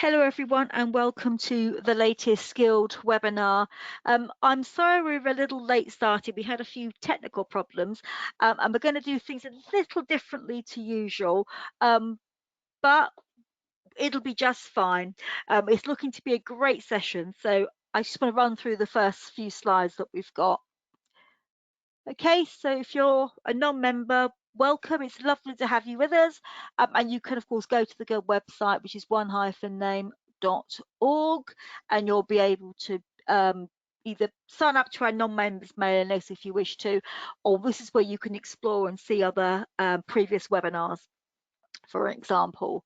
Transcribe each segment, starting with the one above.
Hello everyone and welcome to the latest Skilled webinar. I'm sorry we're a little late started. We had a few technical problems and we're going to do things a little differently to usual, but it'll be just fine. It's looking to be a great session, so I just want to run through the first few slides that we've got. Okay, so if you're a non-member, welcome. It's lovely to have you with us, and you can of course go to the Guild website, which is one-name.org, and you'll be able to either sign up to our non-members mailing list if you wish to, or this is where you can explore and see other previous webinars, for example.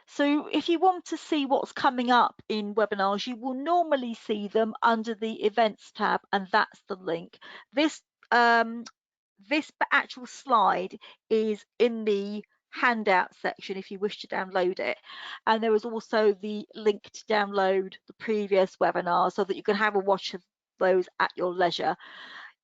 So if you want to see what's coming up in webinars, you will normally see them under the events tab, and that's the link. This actual slide is in the handout section if you wish to download it, and there is also the link to download the previous webinar so that you can have a watch of those at your leisure.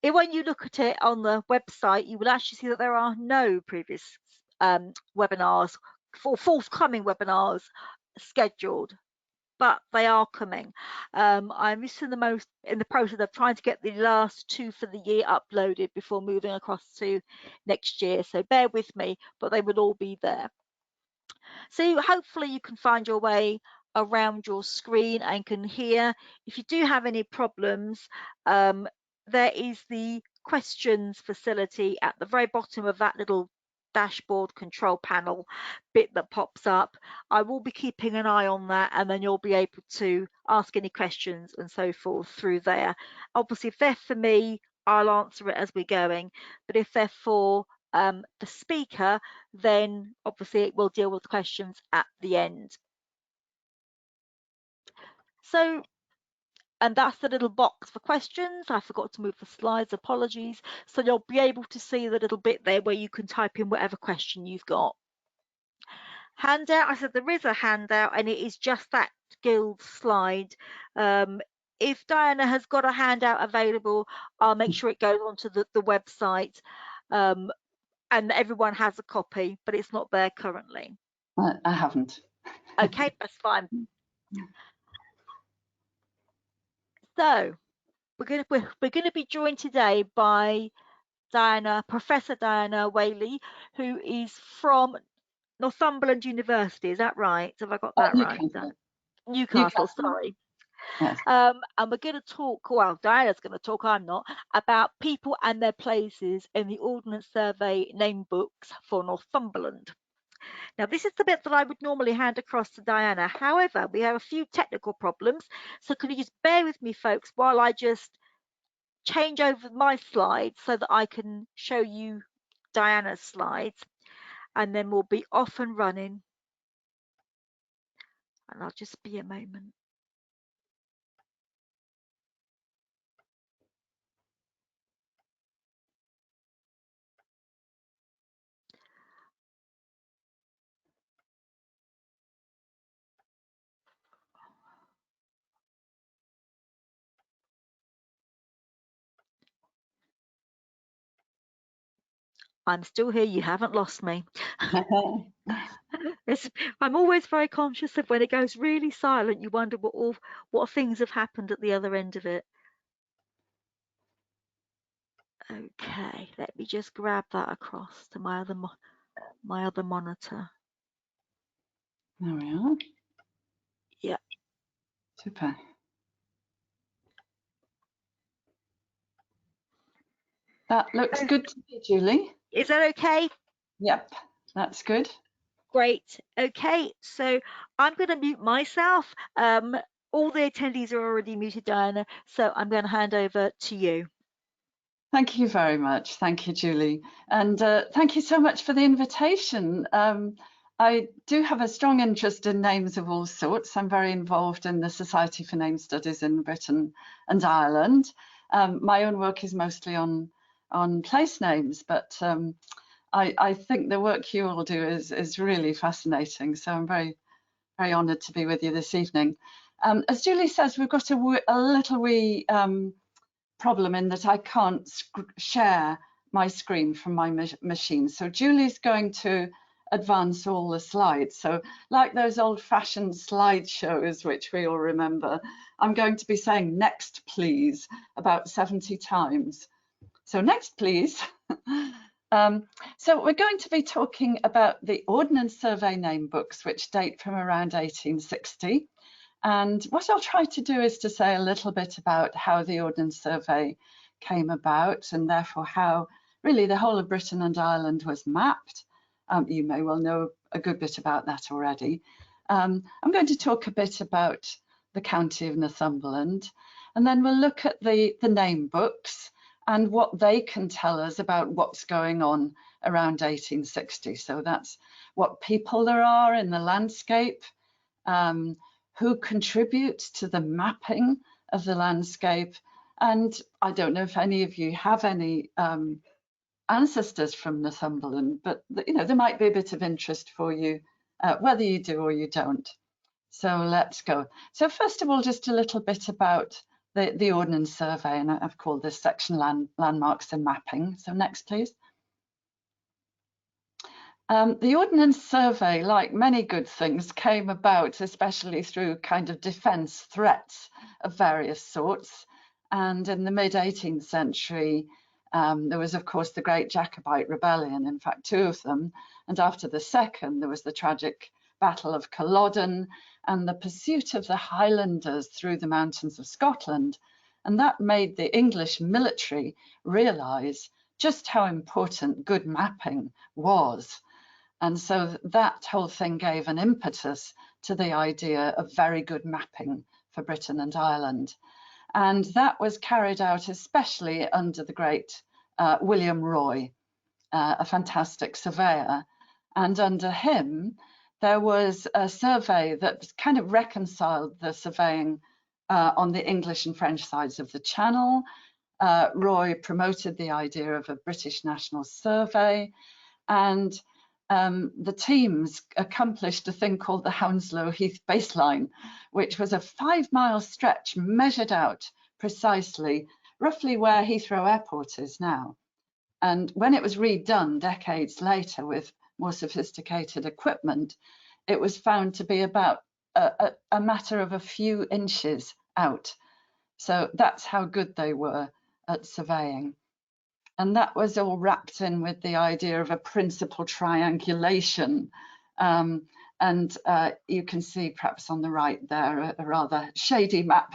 When you look at it on the website, you will actually see that there are no previous webinars for forthcoming webinars scheduled, but they are coming. I'm just in the process of trying to get the last two for the year uploaded before moving across to next year, so bear with me, but they will all be there. So hopefully you can find your way around your screen and can hear. If you do have any problems, there is the questions facility at the very bottom of that little dashboard control panel bit that pops up. I will be keeping an eye on that, and then you'll be able to ask any questions and so forth through there. Obviously, if they're for me, I'll answer it as we're going, but if they're for the speaker, then obviously we'll deal with the questions at the end. So, and that's the little box for questions. I forgot to move the slides, apologies. So you'll be able to see the little bit there where you can type in whatever question you've got. Handout, I said there is a handout, and it is just that Guild slide. If Diana has got a handout available, I'll make sure it goes onto the website, and everyone has a copy, but it's not there currently. I haven't. Okay, that's fine. So we're going to be joined today by Professor Diana Whaley, who is from Northumberland University. Is that right? Have I got that right? Newcastle, sorry. Yes. And we're going to talk, well, Diana's going to talk, I'm not, about people and their places in the Ordnance Survey Name Books for Northumberland. Now, this is the bit that I would normally hand across to Diana. However, we have a few technical problems. So could you just bear with me, folks, while I just change over my slides so that I can show you Diana's slides, and then we'll be off and running. And I'll just be a moment. I'm still here, you haven't lost me. I'm always very conscious of when it goes really silent, you wonder what things have happened at the other end of it. Okay, let me just grab that across to my other monitor. There we are. Yeah. Super. That looks good to me, Julie. Is that okay? Yep, that's good. Great. Okay, so I'm going to mute myself. All the attendees are already muted, Diana, so I'm going to hand over to you. Thank you very much. Thank you, Julie. And thank you so much for the invitation. I do have a strong interest in names of all sorts. I'm very involved in the Society for Name Studies in Britain and Ireland. My own work is mostly on place names, but I think the work you all do is really fascinating. So I'm very, very honoured to be with you this evening. As Julie says, we've got a little wee problem in that I can't share my screen from my machine. So Julie's going to advance all the slides. So like those old-fashioned slideshows, which we all remember, I'm going to be saying next please about 70 times. So next please. So we're going to be talking about the Ordnance Survey Name Books, which date from around 1860. And what I'll try to do is to say a little bit about how the Ordnance Survey came about, and therefore how really the whole of Britain and Ireland was mapped. You may well know a good bit about that already. I'm going to talk a bit about the county of Northumberland, and then we'll look at the name books and what they can tell us about what's going on around 1860. So that's what people there are in the landscape, who contributes to the mapping of the landscape. And I don't know if any of you have any ancestors from Northumberland, but you know, there might be a bit of interest for you, whether you do or you don't. So let's go. So first of all, just a little bit about the Ordnance Survey, and I've called this section Landmarks and Mapping. So next, please. The Ordnance Survey, like many good things, came about especially through kind of defence threats of various sorts. And in the mid-18th century, there was, of course, the Great Jacobite Rebellion, in fact, 2 of them. And after the second, there was the tragic Battle of Culloden and the pursuit of the Highlanders through the mountains of Scotland. And that made the English military realise just how important good mapping was. And so that whole thing gave an impetus to the idea of very good mapping for Britain and Ireland. And that was carried out especially under the great William Roy, a fantastic surveyor. And under him, there was a survey that kind of reconciled the surveying on the English and French sides of the Channel. Roy promoted the idea of a British National Survey, and the teams accomplished a thing called the Hounslow Heath baseline, which was a 5-mile stretch measured out precisely, roughly where Heathrow Airport is now. And when it was redone decades later with more sophisticated equipment, it was found to be about a matter of a few inches out. So that's how good they were at surveying. And that was all wrapped in with the idea of a principal triangulation. And you can see perhaps on the right there a rather shady map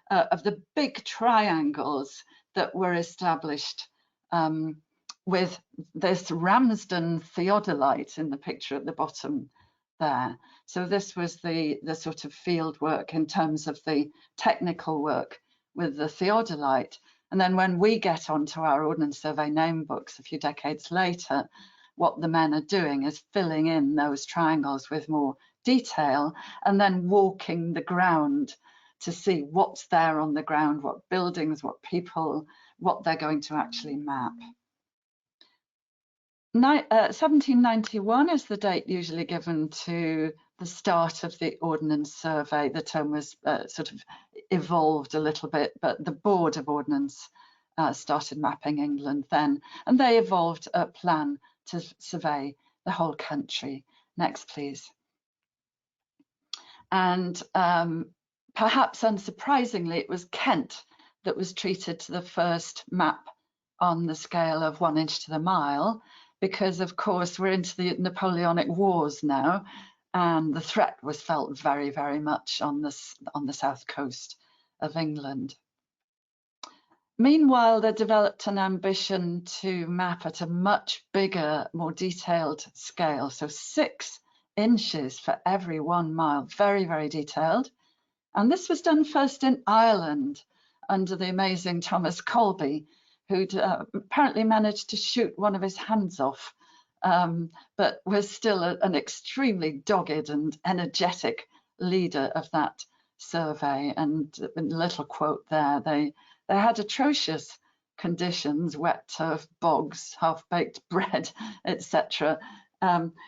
of the big triangles that were established with this Ramsden theodolite in the picture at the bottom there. So this was the sort of field work in terms of the technical work with the theodolite. And then when we get onto our Ordnance Survey name books a few decades later, what the men are doing is filling in those triangles with more detail and then walking the ground to see what's there on the ground, what buildings, what people, what they're going to actually map. 1791 is the date usually given to the start of the Ordnance Survey. The term was sort of evolved a little bit, but the Board of Ordnance started mapping England then, and they evolved a plan to survey the whole country. Next, please. And perhaps unsurprisingly, it was Kent that was treated to the first map on the scale of 1 inch to the mile, because of course we're into the Napoleonic Wars now, and the threat was felt very, very much on the south coast of England. Meanwhile, they developed an ambition to map at a much bigger, more detailed scale. So 6 inches for every 1 mile, very, very detailed. And this was done first in Ireland under the amazing Thomas Colby, who'd apparently managed to shoot one of his hands off, but was still an extremely dogged and energetic leader of that survey. And a little quote there, they had atrocious conditions, wet turf, bogs, half-baked bread, etc.,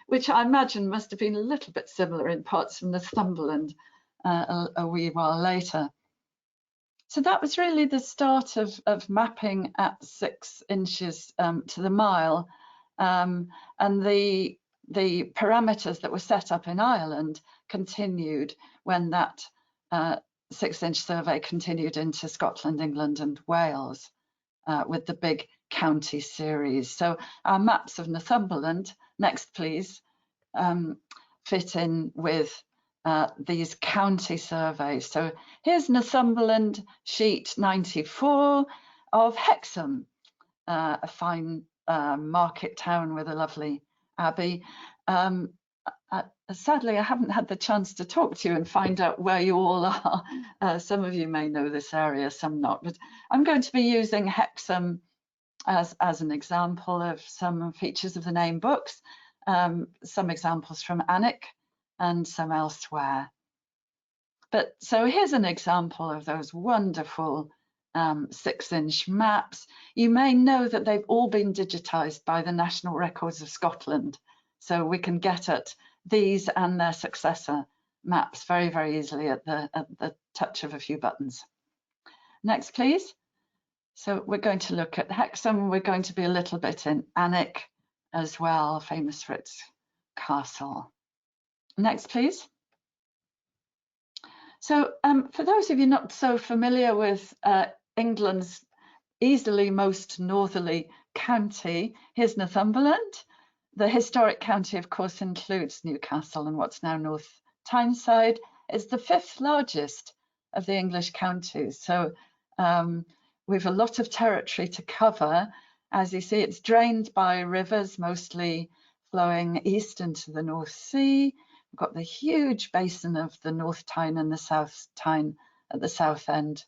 which I imagine must have been a little bit similar in parts of Northumberland a wee while later. So that was really the start of mapping at 6 inches to the mile. And the the parameters that were set up in Ireland continued when that 6-inch survey continued into Scotland, England and Wales with the big county series. So our maps of Northumberland, next please, fit in with these county surveys. So here's Northumberland sheet 94 of Hexham, a fine market town with a lovely abbey. Sadly, I haven't had the chance to talk to you and find out where you all are. Some of you may know this area, some not, but I'm going to be using Hexham as an example of some features of the name books, some examples from Alnwick and some elsewhere. But so here's an example of those wonderful 6-inch maps. You may know that they've all been digitized by the National Records of Scotland. So we can get at these and their successor maps very, very easily at the touch of a few buttons. Next, please. So we're going to look at Hexham. We're going to be a little bit in Alnwick as well, famous for its castle. Next, please. So for those of you not so familiar with England's easily most northerly county, here's Northumberland. The historic county, of course, includes Newcastle and what's now North Tyneside. It's the 5th largest of the English counties. So we've a lot of territory to cover. As you see, it's drained by rivers, mostly flowing east into the North Sea. We've got the huge basin of the North Tyne and the South Tyne at the south end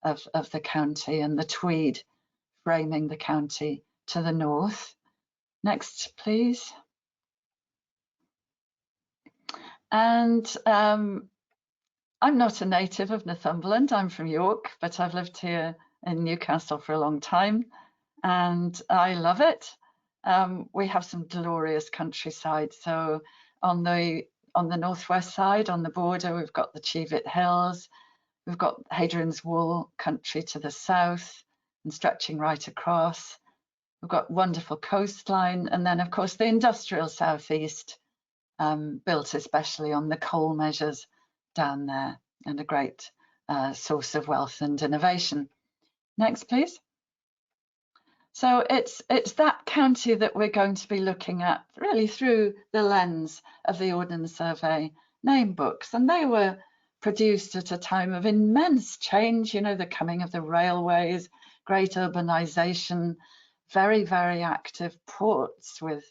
of the county, and the Tweed framing the county to the north. Next, please. And I'm not a native of Northumberland. I'm from York, but I've lived here in Newcastle for a long time, and I love it. We have some glorious countryside. So on the northwest side, on the border, we've got the Cheviot Hills. We've got Hadrian's Wall country to the south and stretching right across. We've got wonderful coastline, and then of course the industrial southeast, built especially on the coal measures down there, and a great source of wealth and innovation. Next, please. So it's that county that we're going to be looking at really through the lens of the Ordnance Survey Name Books, and they were produced at a time of immense change, you know, the coming of the railways, great urbanization, very, very active ports with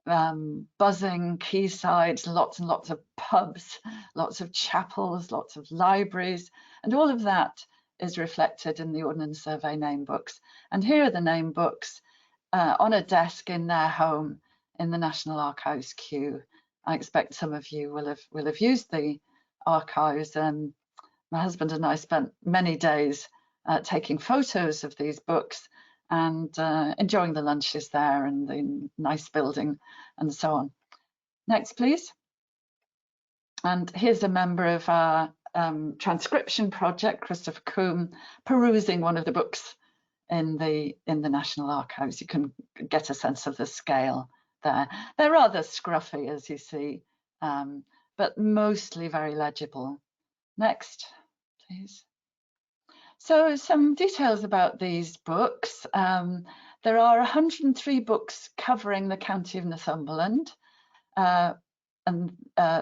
buzzing quaysides, lots and lots of pubs, lots of chapels, lots of libraries, and all of that is reflected in the Ordnance Survey Name Books. And here are the name books on a desk in their home in the National Archives queue. I expect some of you will have used the archives. My husband and I spent many days taking photos of these books and enjoying the lunches there and the nice building and so on. Next, please. And here's a member of our transcription project, Christopher Coombe, perusing one of the books in the National Archives. You can get a sense of the scale there. They're rather scruffy, as you see, but mostly very legible. Next, please. So some details about these books. There are 103 books covering the county of Northumberland, and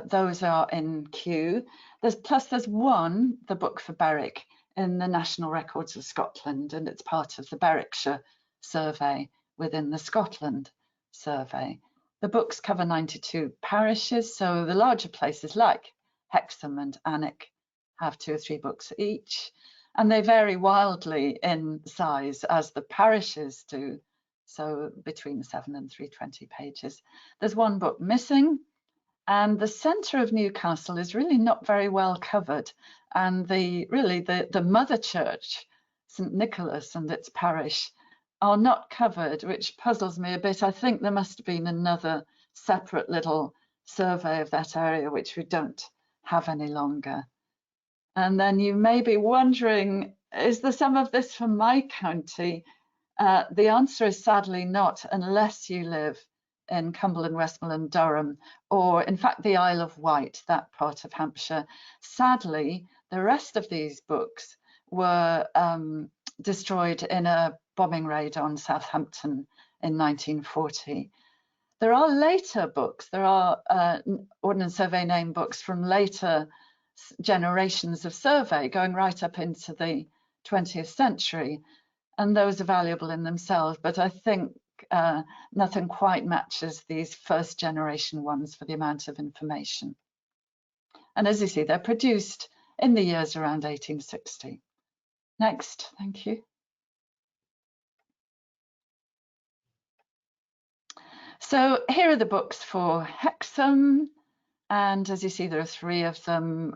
those are in queue. There's one, the book for Berwick, in the National Records of Scotland, and it's part of the Berwickshire survey within the Scotland survey. The books cover 92 parishes, so the larger places like Hexham and Alnwick have 2 or 3 books each, and they vary wildly in size as the parishes do, so between 7 and 320 pages. There's one book missing, and the centre of Newcastle is really not very well covered, and the mother church, St Nicholas and its parish, are not covered, which puzzles me a bit. I think there must have been another separate little survey of that area, which we don't have any longer. And then you may be wondering, is there some of this from my county? The answer is sadly not, unless you live in Cumberland, Westmoreland, Durham, or in fact the Isle of Wight, that part of Hampshire. Sadly, the rest of these books were destroyed in a bombing raid on Southampton in 1940. There are later books, there are Ordnance Survey Name Books from later generations of survey going right up into the 20th century, and those are valuable in themselves, but I think nothing quite matches these first generation ones for the amount of information. And as you see, they're produced in the years around 1860. Next, thank you. So here are the books for Hexham, and as you see, there are 3 of them.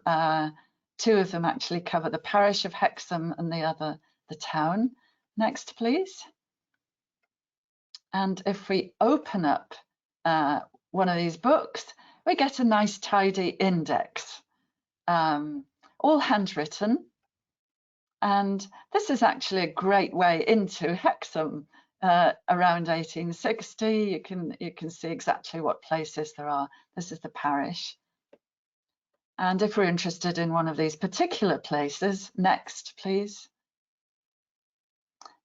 2 of them actually cover the parish of Hexham and the other the town. Next, please. And if we open up one of these books, we get a nice tidy index, all handwritten. And this is actually a great way into Hexham around 1860. You can see exactly what places there are. This is the parish. And if we're interested in one of these particular places, next, please.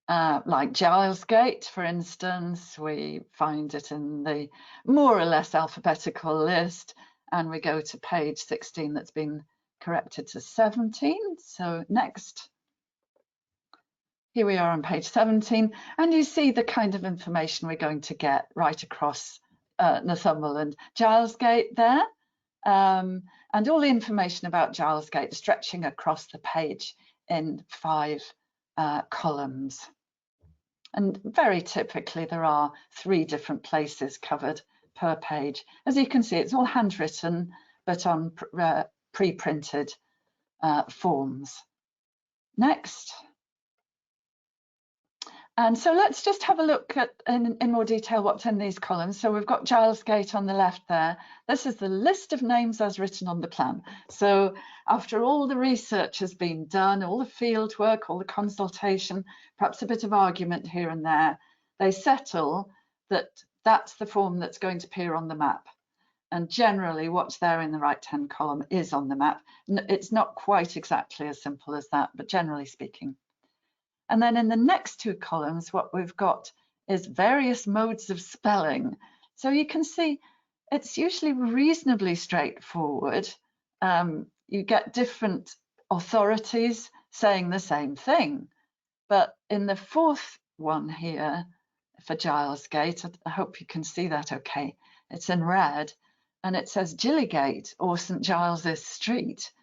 Like Gilesgate, for instance, we find it in the more or less alphabetical list, and we go to page 16 that's been corrected to 17. So next. Here we are on page 17, and you see the kind of information we're going to get right across Northumberland. Gilesgate there, and all the information about Gilesgate stretching across the page in 5 columns. And very typically there are 3 different places covered per page. As you can see, it's all handwritten, but on pre-printed forms. Next. And so let's just have a look at in more detail what's in these columns. So we've got Gilesgate on the left there. This is the list of names as written on the plan. So after all the research has been done, all the field work, all the consultation, perhaps a bit of argument here and there, they settle that that's the form that's going to appear on the map. And generally what's there in the right-hand column is on the map. It's not quite exactly as simple as that, but generally speaking. And then in the next 2 columns, what we've got is various modes of spelling. So you can see it's usually reasonably straightforward. You get different authorities saying the same thing. But in the 4th one here for Gilesgate, I hope you can see that okay. It's in red, and it says Gillygate or St Giles's Street.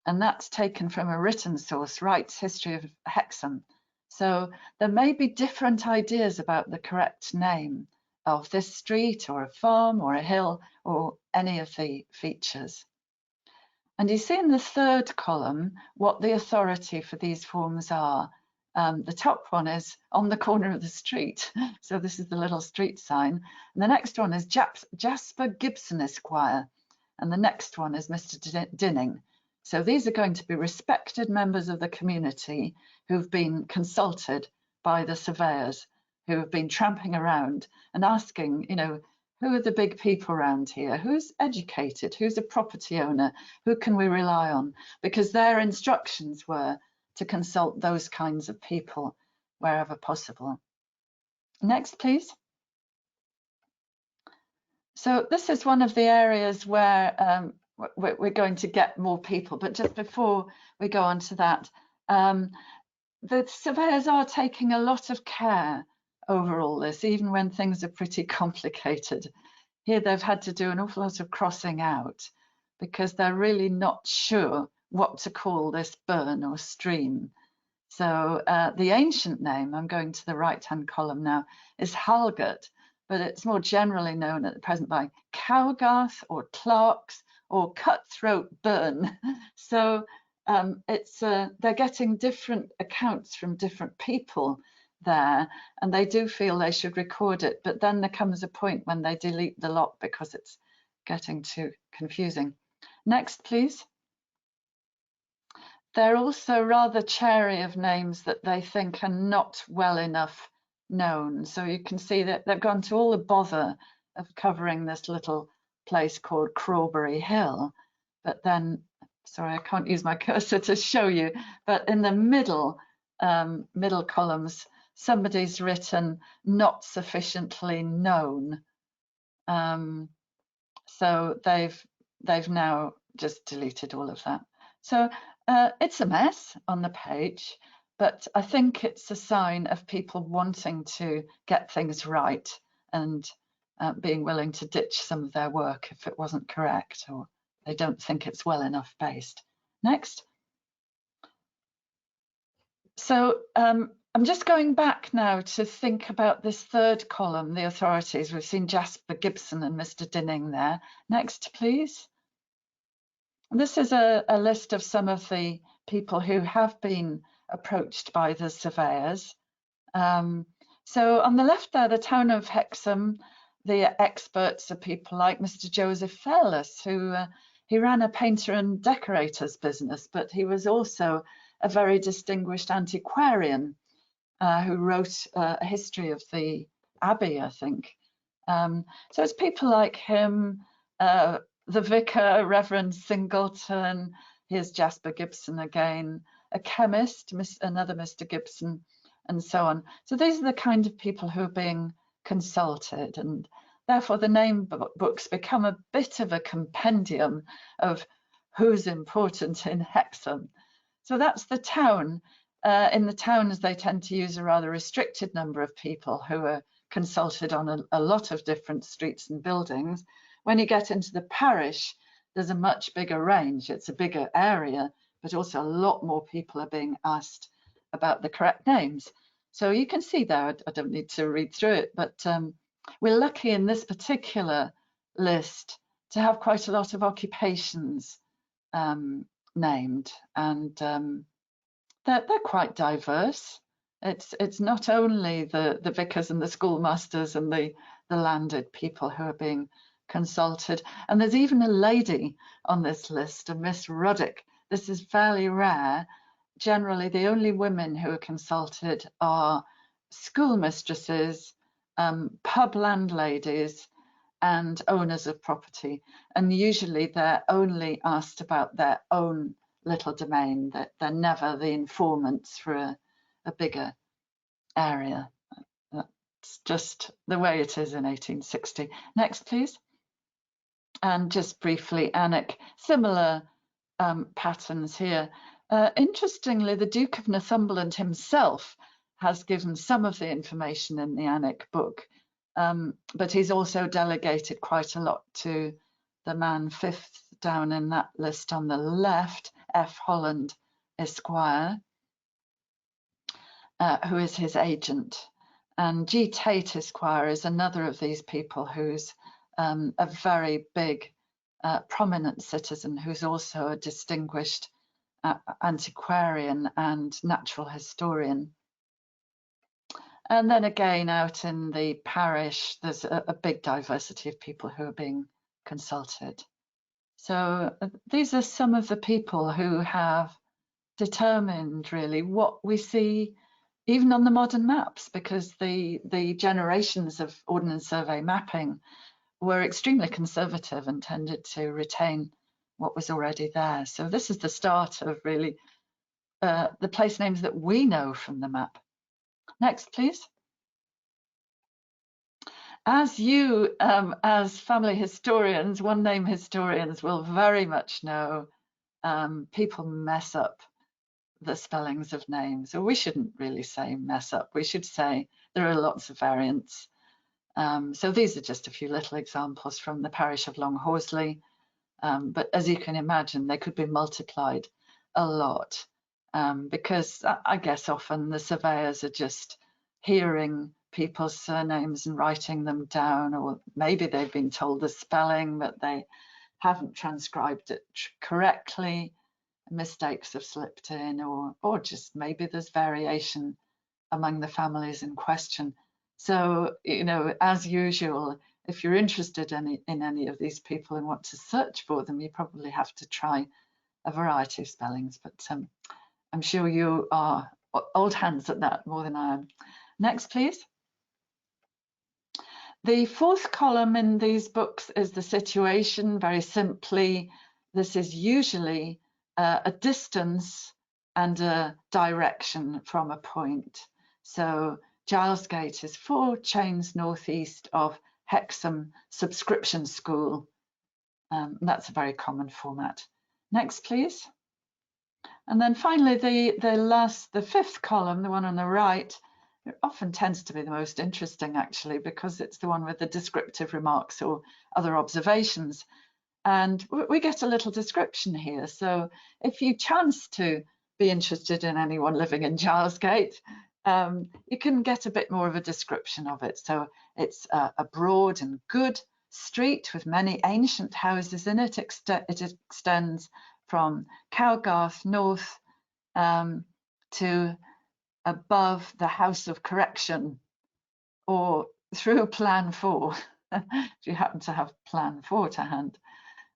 And that's taken from a written source, Wright's History of Hexham. So there may be different ideas about the correct name of this street or a farm or a hill or any of the features. And you see in the 3rd column what the authority for these forms are. The top one is on the corner of the street. So this is the little street sign. And the next one is Jasper Gibson Esquire. And the next one is Mr. Dinning. So these are going to be respected members of the community who've been consulted by the surveyors, who have been tramping around and asking, you know, who are the big people around here? Who's educated? Who's a property owner? Who can we rely on? Because their instructions were to consult those kinds of people wherever possible. Next, please. So this is one of the areas where we're going to get more people, but just before we go on to that, the surveyors are taking a lot of care over all this, even when things are pretty complicated. Here they've had to do an awful lot of crossing out because they're really not sure what to call this burn or stream. So the ancient name, I'm going to the right-hand column now, is Halgate, but it's more generally known at the present by Cowgarth or Clarks or Cutthroat Burn. So they're getting different accounts from different people there, and they do feel they should record it, but then there comes a point when they delete the lot because it's getting too confusing. Next, please. They're also rather chary of names that they think are not well enough known. So you can see that they've gone to all the bother of covering this little place called Crawberry Hill. But then, sorry, I can't use my cursor to show you, but in the middle columns, somebody's written not sufficiently known. So they've now just deleted all of that. So it's a mess on the page, but I think it's a sign of people wanting to get things right and being willing to ditch some of their work if it wasn't correct or they don't think it's well enough based. Next. So I'm just going back now to think about this third column, the authorities. We've seen Jasper Gibson and Mr. Dinning there. Next, please. This is a list of some of the people who have been approached by the surveyors. So on the left there, the town of Hexham, the experts are people like Mr. Joseph Fairless, who he ran a painter and decorator's business, but he was also a very distinguished antiquarian who wrote a history of the Abbey, I think. So it's people like him, the vicar, Reverend Singleton, here's Jasper Gibson again, a chemist, another Mr. Gibson, and so on. So these are the kind of people who are being consulted, and therefore the name books become a bit of a compendium of who's important in Hexham. So that's the town. In the towns, they tend to use a rather restricted number of people who are consulted on a lot of different streets and buildings. When you get into the parish, there's a much bigger range. It's a bigger area, but also a lot more people are being asked about the correct names. So you can see there, I don't need to read through it, but we're lucky in this particular list to have quite a lot of occupations named, and they're quite diverse. It's not only the vicars and the schoolmasters and the landed people who are being consulted, and there's even a lady on this list, a Miss Ruddock. This is fairly rare. Generally, the only women who are consulted are schoolmistresses, pub landladies, and owners of property, and usually they're only asked about their own little domain, that they're never the informants for a bigger area. That's just the way it is in 1860. Next, please. And just briefly, Annick, similar patterns here. Interestingly, the Duke of Northumberland himself has given some of the information in the Annick book, but he's also delegated quite a lot to the man fifth down in that list on the left, F. Holland, Esquire, who is his agent. And G. Tate, Esquire, is another of these people who's a very big, prominent citizen who's also a distinguished antiquarian and natural historian. And then again, out in the parish, there's a big diversity of people who are being consulted. So these are some of the people who have determined really what we see even on the modern maps, because the generations of Ordnance Survey mapping were extremely conservative and tended to retain what was already there. So this is the start of really the place names that we know from the map. Next, please. As you, as family historians, one name historians will very much know, people mess up the spellings of names. Or we shouldn't really say mess up, we should say there are lots of variants. So these are just a few little examples from the parish of Long Horsley. But as you can imagine, they could be multiplied a lot, because I guess often the surveyors are just hearing people's surnames and writing them down, or maybe they've been told the spelling, but they haven't transcribed it correctly. Mistakes have slipped in, or just maybe there's variation among the families in question. So, you know, as usual, if you're interested in any of these people and want to search for them, you probably have to try a variety of spellings, but I'm sure you are old hands at that more than I am. Next, please. The fourth column in these books is the situation. Very simply, this is usually a distance and a direction from a point. So Gilesgate is 4 chains northeast of Hexham Subscription School. That's a very common format. Next, please. And then finally, the fifth column, the one on the right, it often tends to be the most interesting, actually, because it's the one with the descriptive remarks or other observations. And we get a little description here. So if you chance to be interested in anyone living in Gilesgate, you can get a bit more of a description of it. So it's a broad and good street with many ancient houses in it. It extends from Cowgarth north to above the House of Correction, or through Plan 4, if you happen to have Plan 4 to hand.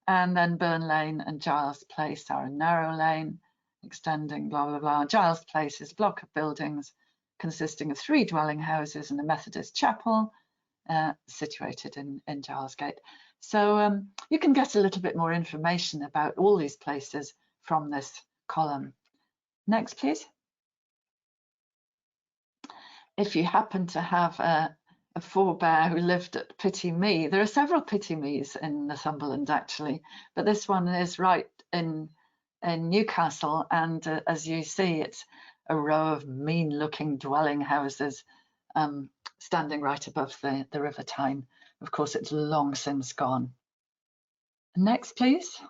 And then Burn Lane and Giles Place are a narrow lane, extending blah, blah, blah. Giles Place is a block of buildings consisting of 3 dwelling houses and a Methodist chapel situated in Gilesgate. So you can get a little bit more information about all these places from this column. Next, please. If you happen to have a forebear who lived at Pitty Mee, there are several Pitty Mees in Northumberland actually, but this one is right in Newcastle, and as you see, it's a row of mean-looking dwelling houses standing right above the River Tyne. Of course, it's long since gone. Next, please.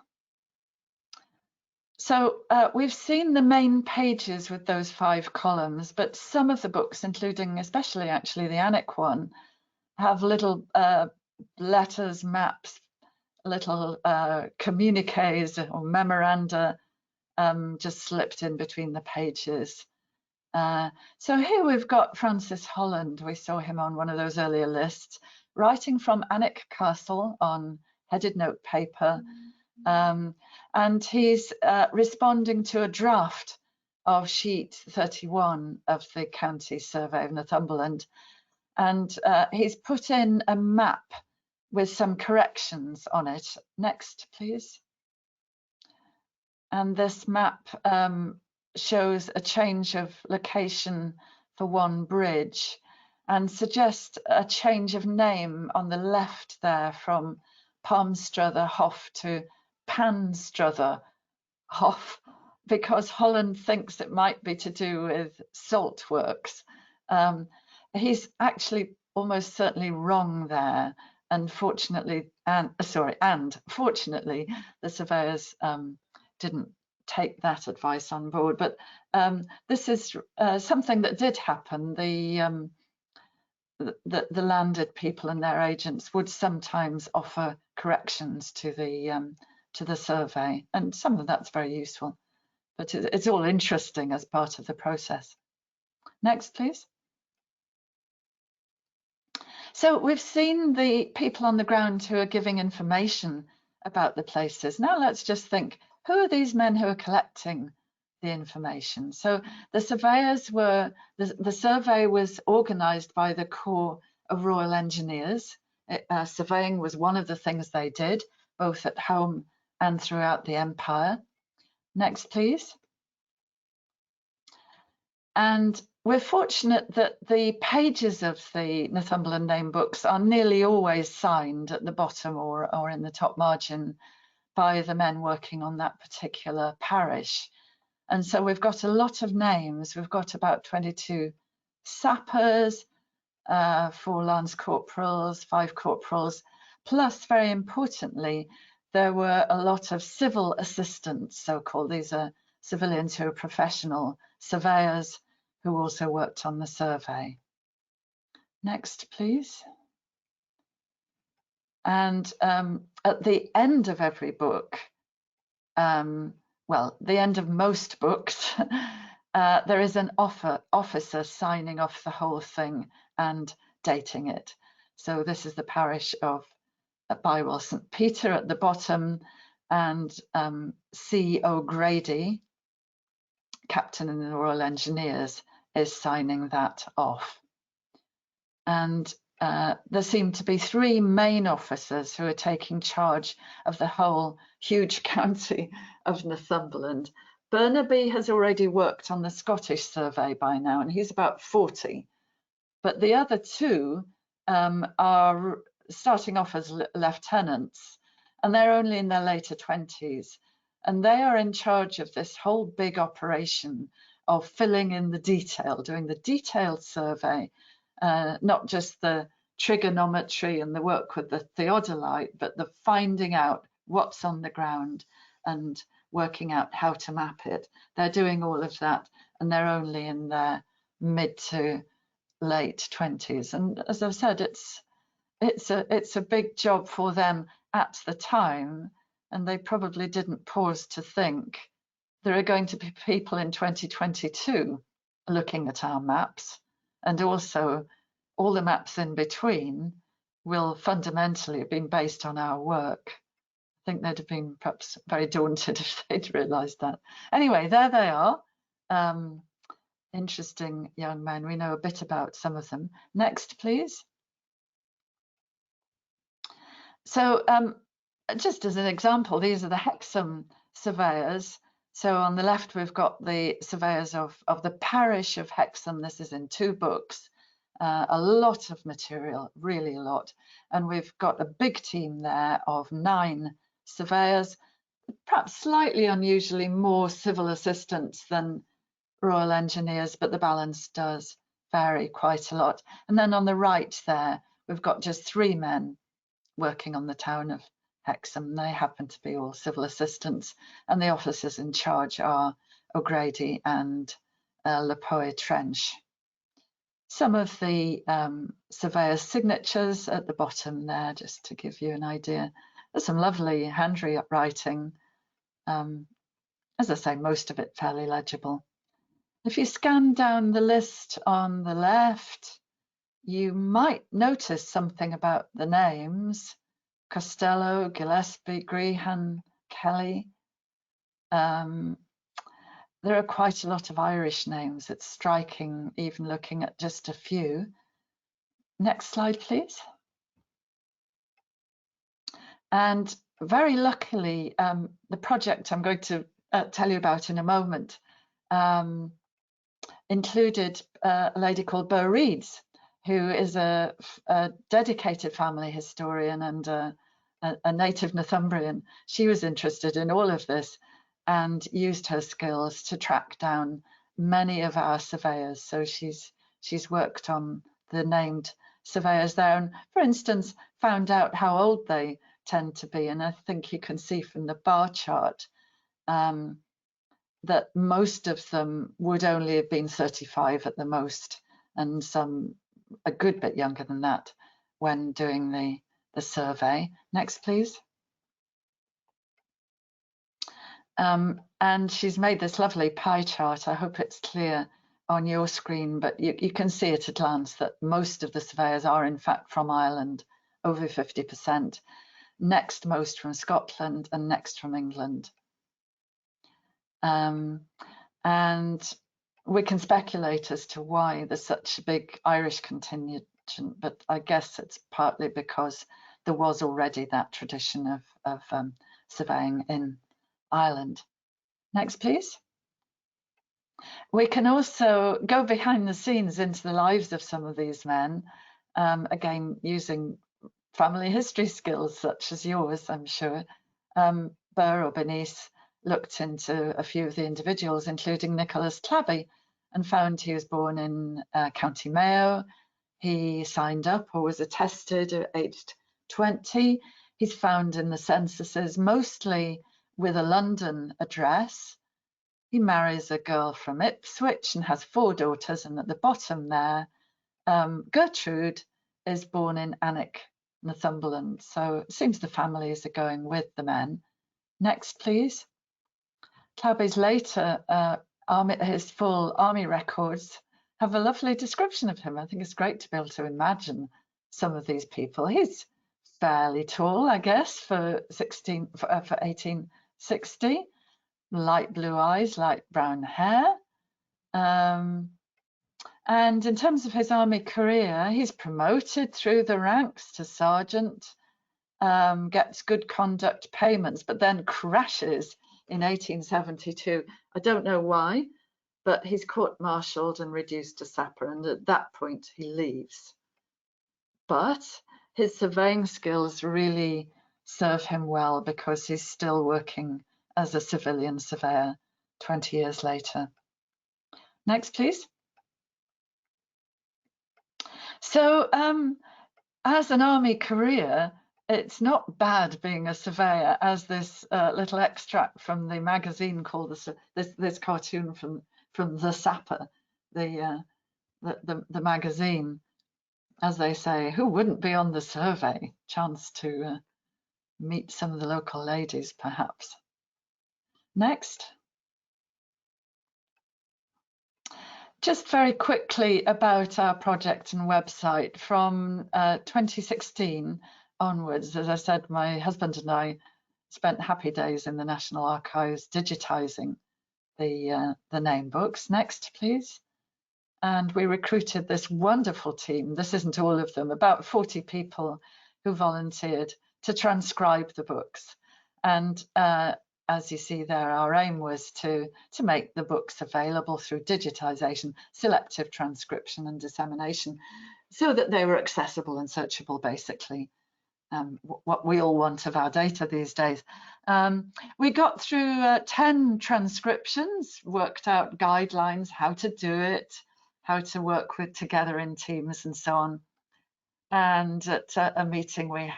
So we've seen the main pages with those 5 columns, but some of the books, including especially actually the Alnwick one, have little letters, maps, little communiques or memoranda just slipped in between the pages. So here we've got Francis Holland. We saw him on one of those earlier lists, writing from Alnwick Castle on headed note paper. And he's responding to a draft of sheet 31 of the County Survey of Northumberland. And he's put in a map with some corrections on it. Next, please. And this map shows a change of location for one bridge and suggests a change of name on the left there from Palmstrother Hoff to Panstrother Hoff, because Holland thinks it might be to do with salt works. He's actually almost certainly wrong there, and fortunately, fortunately, the surveyors didn't take that advice on board. But this is something that did happen. The landed people and their agents would sometimes offer corrections to the survey, and some of that's very useful, but it's all interesting as part of the process. Next, please. So we've seen the people on the ground who are giving information about the places. Now let's just think, who are these men who are collecting the information? So the surveyors were, the survey was organised by the Corps of Royal Engineers. Surveying was one of the things they did, both at home and throughout the empire. Next, please. And we're fortunate that the pages of the Northumberland Name Books are nearly always signed at the bottom or in the top margin by the men working on that particular parish. And so we've got a lot of names. We've got about 22 sappers, 4 lance corporals, 5 corporals, plus, very importantly, there were a lot of civil assistants, so-called. These are civilians who are professional surveyors who also worked on the survey. Next, please. And at the end of every book, well, the end of most books, there is an officer signing off the whole thing and dating it. So this is the parish of Bywell St Peter at the bottom, and C. O'Grady, captain in the Royal Engineers, is signing that off. And there seem to be three main officers who are taking charge of the whole huge county of Northumberland. Burnaby has already worked on the Scottish survey by now, and he's about 40. But the other two are starting off as lieutenants, and they're only in their later 20s. And they are in charge of this whole big operation of filling in the detail, doing the detailed survey, not just the trigonometry and the work with the theodolite, but the finding out what's on the ground and working out how to map it. They're doing all of that, and they're only in their mid to late 20s. And as I've said, it's a big job for them at the time, and they probably didn't pause to think there are going to be people in 2022 looking at our maps, and also all the maps in between will fundamentally have been based on our work. I think they'd have been perhaps very daunted if they'd realised that. Anyway, there they are. Interesting young men. We know a bit about some of them. Next, please. So just as an example, these are the Hexham surveyors. So on the left, we've got the surveyors of the parish of Hexham. This is in 2 books. A lot of material, really a lot. And we've got a big team there of 9 surveyors, perhaps slightly unusually more civil assistants than Royal Engineers, but the balance does vary quite a lot. And then on the right there, we've got just 3 men working on the town of Hexham. They happen to be all civil assistants, and the officers in charge are O'Grady and Lepoy Trench. Some of the surveyors' signatures at the bottom there, just to give you an idea. There's some lovely handwriting. As I say, most of it fairly legible. If you scan down the list on the left, you might notice something about the names. Costello, Gillespie, Grehan, Kelly. There are quite a lot of Irish names. It's striking, even looking at just a few. Next slide, please. And very luckily, the project I'm going to tell you about in a moment included a lady called Bo Reeds, who is a dedicated family historian and a native Northumbrian. She was interested in all of this and used her skills to track down many of our surveyors. So she's worked on the named surveyors there, and for instance, found out how old they tend to be. And I think you can see from the bar chart that most of them would only have been 35 at the most, and some a good bit younger than that when doing the survey. Next, please. And she's made this lovely pie chart. I hope it's clear on your screen, but you can see at a glance that most of the surveyors are in fact from Ireland, over 50%, next most from Scotland and next from England. And we can speculate as to why there's such a big Irish contingent, but I guess it's partly because there was already that tradition of surveying in Ireland. Next, please. We can also go behind the scenes into the lives of some of these men, again, using family history skills such as yours, I'm sure. Burr or Bernice looked into a few of the individuals, including Nicholas Clabby, and found he was born in County Mayo. He signed up or was attested at aged 20. He's found in the censuses, mostly with a London address. He marries a girl from Ipswich and has 4 daughters. And at the bottom there, Gertrude is born in Alnwick, Northumberland. So it seems the families are going with the men. Next, please. Clabby's later, his full army records have a lovely description of him. I think it's great to be able to imagine some of these people. He's fairly tall, I guess, for 1860. Light blue eyes, light brown hair. And in terms of his army career, he's promoted through the ranks to sergeant, gets good conduct payments, but then crashes in 1872. I don't know why, but he's court-martialed and reduced to sapper, and at that point he leaves. But his surveying skills really serve him well because he's still working as a civilian surveyor 20 years later. Next, please. So as an army career, it's not bad being a surveyor, as this little extract from the magazine called this cartoon from The Sapper, the magazine, as they say, who wouldn't be on the survey? Chance to meet some of the local ladies, perhaps. Next. Just very quickly about our project and website. From 2016 onwards, as I said, my husband and I spent happy days in the National Archives digitizing the name books. Next, please. And we recruited this wonderful team. This isn't all of them, about 40 people who volunteered to transcribe the books. And as you see there, our aim was to make the books available through digitization, selective transcription and dissemination, so that they were accessible and searchable, basically. What we all want of our data these days. We got through 10 transcriptions, worked out guidelines, how to do it, how to work together in teams and so on. And at a meeting we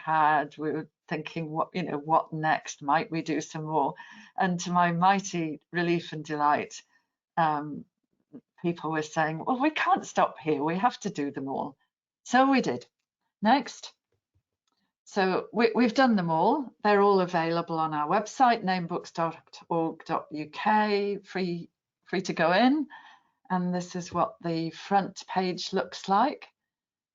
were thinking, what next? Might we do some more? And to my mighty relief and delight, people were saying, well, we can't stop here. We have to do them all. So we did. Next. So we've done them all. They're all available on our website, namebooks.org.uk, free to go in. And this is what the front page looks like.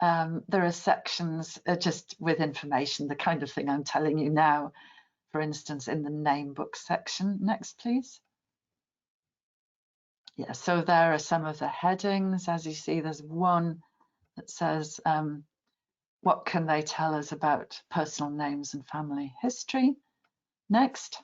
There are sections just with information, the kind of thing I'm telling you now, for instance, in the name book section. Next, please. Yeah, so there are some of the headings. As you see, there's one that says, what can they tell us about personal names and family history? Next.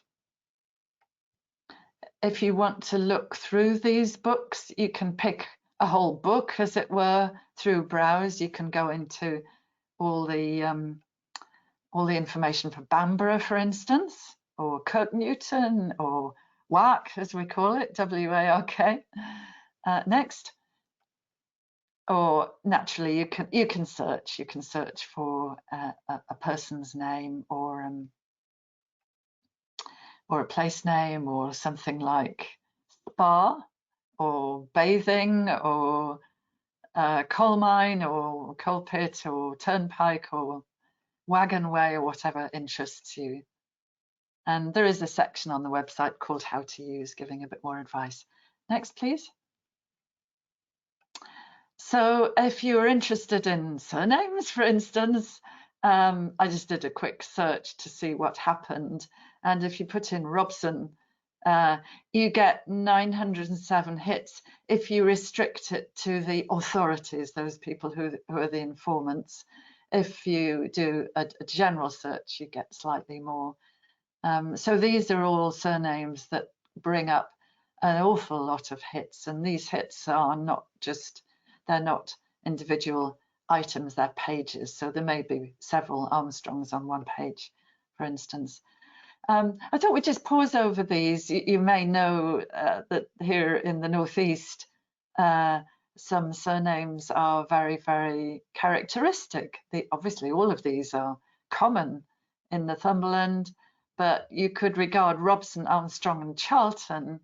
If you want to look through these books, you can pick a whole book, as it were, through Browse. You can go into all the information for Bamborough, for instance, or Kirk Newton, or WARK, as we call it, W-A-R-K. Next. Or naturally, you can search. You can search for a person's name or a place name, or something like spa, or bathing, or coal mine, or coal pit, or turnpike, or wagon way, or whatever interests you. And there is a section on the website called How to Use, giving a bit more advice. Next, please. So if you're interested in surnames, for instance, I just did a quick search to see what happened. And if you put in Robson, you get 907 hits if you restrict it to the authorities, those people who are the informants. If you do a general search, you get slightly more. So these are all surnames that bring up an awful lot of hits. And these hits are not just, they're not individual items, they're pages. So there may be several Armstrongs on one page, for instance. I thought we'd just pause over these. You may know that here in the Northeast, some surnames are very, very characteristic. Obviously, all of these are common in Northumberland, but you could regard Robson, Armstrong and Charlton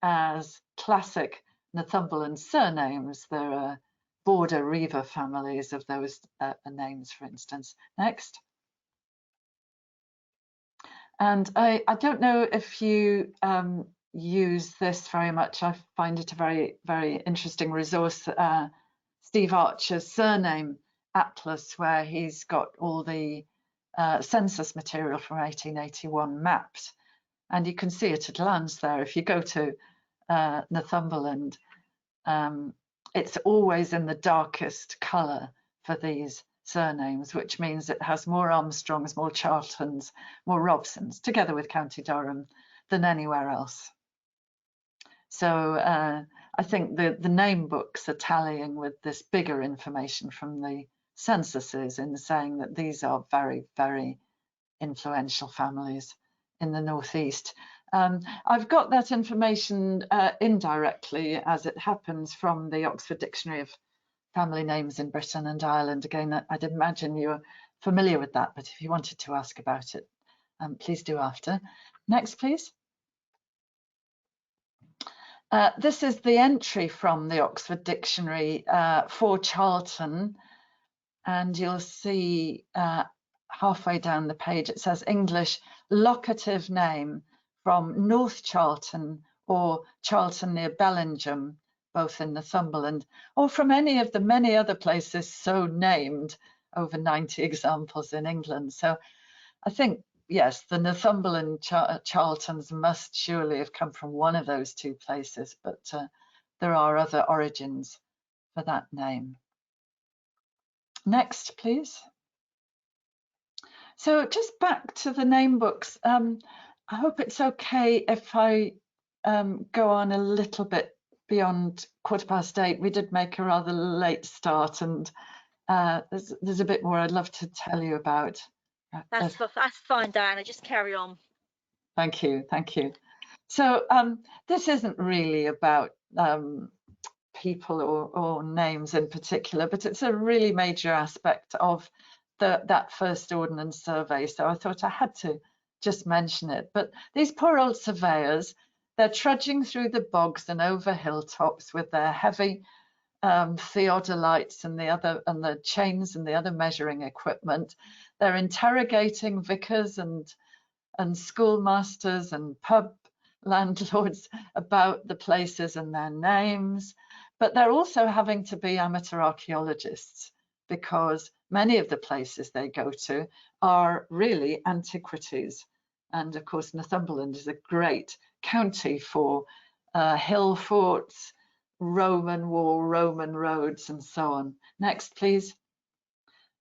as classic Northumberland surnames. There are border Reaver families of those names, for instance. Next. And I don't know if you use this very much. I find it a very, very interesting resource, Steve Archer's surname atlas, where he's got all the census material from 1881 mapped. And you can see it at a glance there. If you go to Northumberland, it's always in the darkest colour for these surnames, which means it has more Armstrongs, more Charltons, more Robsons, together with County Durham, than anywhere else. So I think the name books are tallying with this bigger information from the censuses in saying that these are very, very influential families in the Northeast. I've got that information indirectly, as it happens, from the Oxford Dictionary of Family Names in Britain and Ireland. Again, I'd imagine you're familiar with that, but if you wanted to ask about it, please do after. Next, please. This is the entry from the Oxford Dictionary for Charlton, and you'll see halfway down the page it says English locative name from North Charlton or Charlton near Bellingham, both in Northumberland, or from any of the many other places so named, over 90 examples in England. So I think, yes, the Northumberland Charltons must surely have come from one of those two places, but there are other origins for that name. Next, please. So just back to the name books. I hope it's okay if I go on a little bit beyond 8:15. We did make a rather late start, and there's a bit more I'd love to tell you about. That's fine, Diana. Just carry on. Thank you, thank you. So this isn't really about people or names in particular, but it's a really major aspect of that first Ordnance Survey. So I thought I had to just mention it. But these poor old surveyors, they're trudging through the bogs and over hilltops with their heavy theodolites and the chains and the other measuring equipment. They're interrogating vicars and schoolmasters and pub landlords about the places and their names, but they're also having to be amateur archaeologists because many of the places they go to are really antiquities. And of course, Northumberland is a great county for hill forts, Roman wall, Roman roads, and so on. Next, please.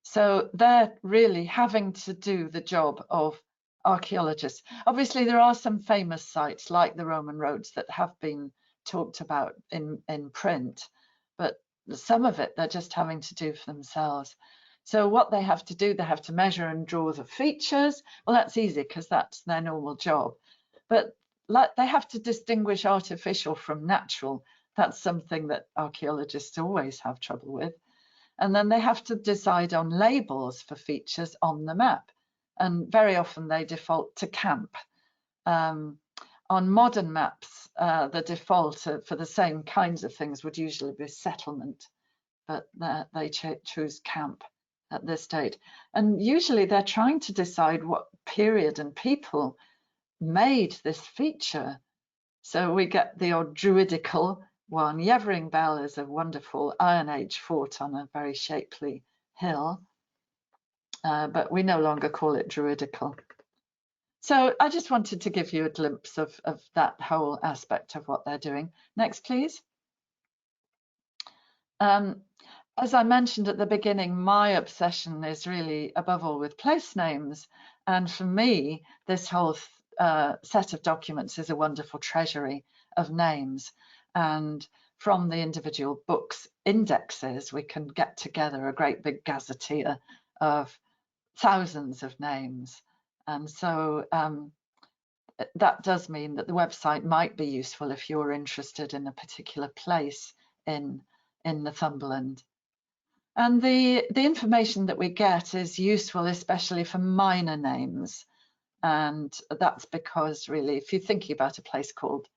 So they're really having to do the job of archaeologists. Obviously, there are some famous sites like the Roman roads that have been talked about in print, but some of it they're just having to do for themselves. So what they have to do, they have to measure and draw the features. Well, that's easy because that's their normal job. But they have to distinguish artificial from natural. That's something that archaeologists always have trouble with. And then they have to decide on labels for features on the map. And very often they default to camp. On modern maps, the default for the same kinds of things would usually be settlement, but they choose camp at this date. And usually they're trying to decide what period and people made this feature. So we get the odd druidical one. Yevering Bell is a wonderful Iron Age fort on a very shapely hill, but we no longer call it druidical. So I just wanted to give you a glimpse of that whole aspect of what they're doing. Next, please. As I mentioned at the beginning, my obsession is really above all with place names. And for me, this whole set of documents is a wonderful treasury of names. And from the individual books indexes, we can get together a great big gazetteer of thousands of names. And so that does mean that the website might be useful if you're interested in a particular place in Northumberland. And the information that we get is useful, especially for minor names. And that's because really, if you're thinking about a place called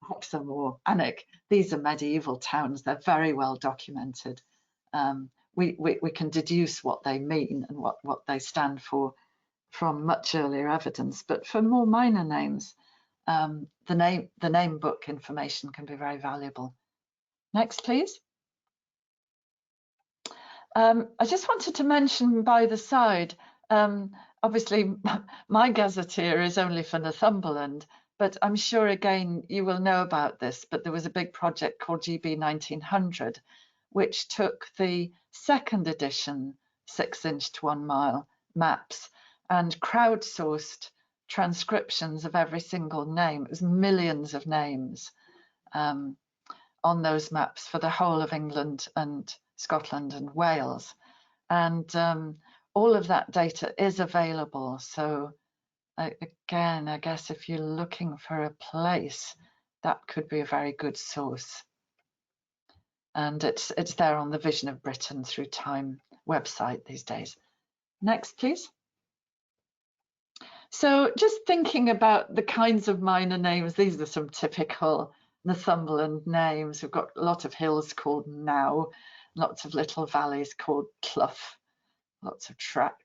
Hexham or Alnwick, these are medieval towns. They're very well documented. We can deduce what they mean and what they stand for from much earlier evidence. But for more minor names, the name book information can be very valuable. Next, please. I just wanted to mention by the side, obviously my gazetteer is only for Northumberland, but I'm sure again you will know about this, but there was a big project called GB 1900, which took the second edition 6-inch to 1 mile maps and crowdsourced transcriptions of every single name. It was millions of names on those maps for the whole of England and Scotland and Wales. And all of that data is available. So again, I guess if you're looking for a place, that could be a very good source. And it's there on the Vision of Britain Through Time website these days. Next, please. So just thinking about the kinds of minor names, these are some typical Northumberland names. We've got a lot of hills called Now, lots of little valleys called Clough, lots of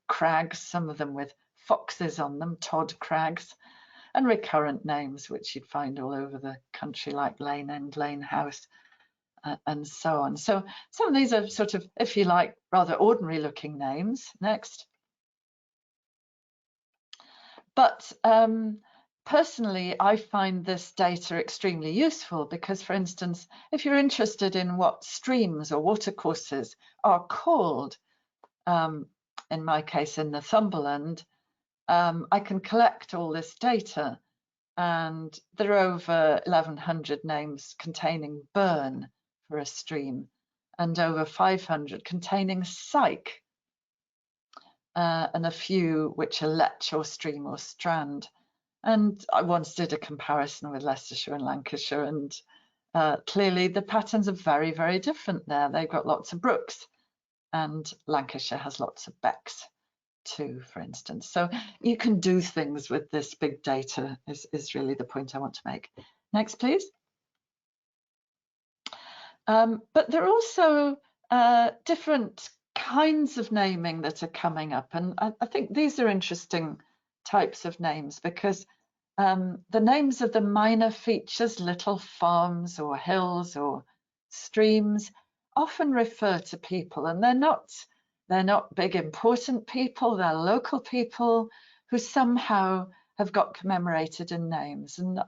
crags, some of them with foxes on them, Todd Crags, and recurrent names which you'd find all over the country like Lane End, Lane House, and so on. So some of these are sort of, if you like, rather ordinary looking names. Next. But personally, I find this data extremely useful because, for instance, if you're interested in what streams or watercourses are called, in my case in Northumberland, I can collect all this data, and there are over 1,100 names containing burn for a stream and over 500 containing syke, and a few which are lech or stream or strand. And I once did a comparison with Leicestershire and Lancashire, and clearly the patterns are very, very different there. They've got lots of brooks, and Lancashire has lots of becks too, for instance. So you can do things with this big data is really the point I want to make. Next, please. But there are also different kinds of naming that are coming up, and I think these are interesting types of names because the names of the minor features, little farms or hills or streams, often refer to people, and they're not big important people, they're local people who somehow have got commemorated in names. And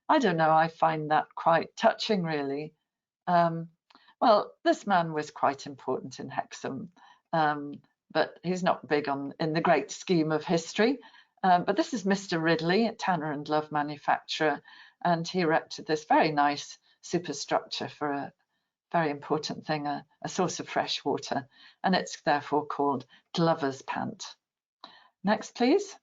I don't know, I find that quite touching, really. Well, this man was quite important in Hexham, but he's not big in the great scheme of history. But this is Mr. Ridley, a tanner and glove manufacturer, and he erected this very nice superstructure for a very important thing, a source of fresh water, and it's therefore called Glover's Pant. Next, please.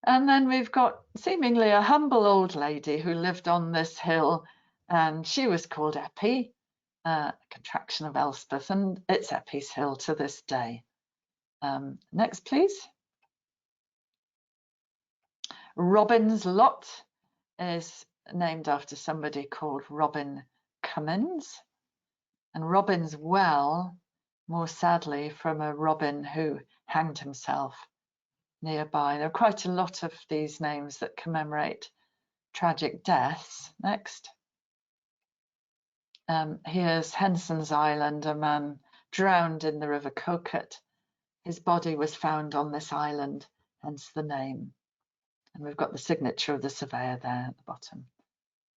And then we've got seemingly a humble old lady who lived on this hill, and she was called Eppie, a contraction of Elspeth, and it's Eppie's Hill to this day. Next, please. Robin's Lot is named after somebody called Robin Cummins, and Robin's Well, more sadly, from a robin who hanged himself nearby. There are quite a lot of these names that commemorate tragic deaths. Next. Here's Henson's Island, a man drowned in the River Coquet. His body was found on this island, hence the name. And we've got the signature of the surveyor there at the bottom.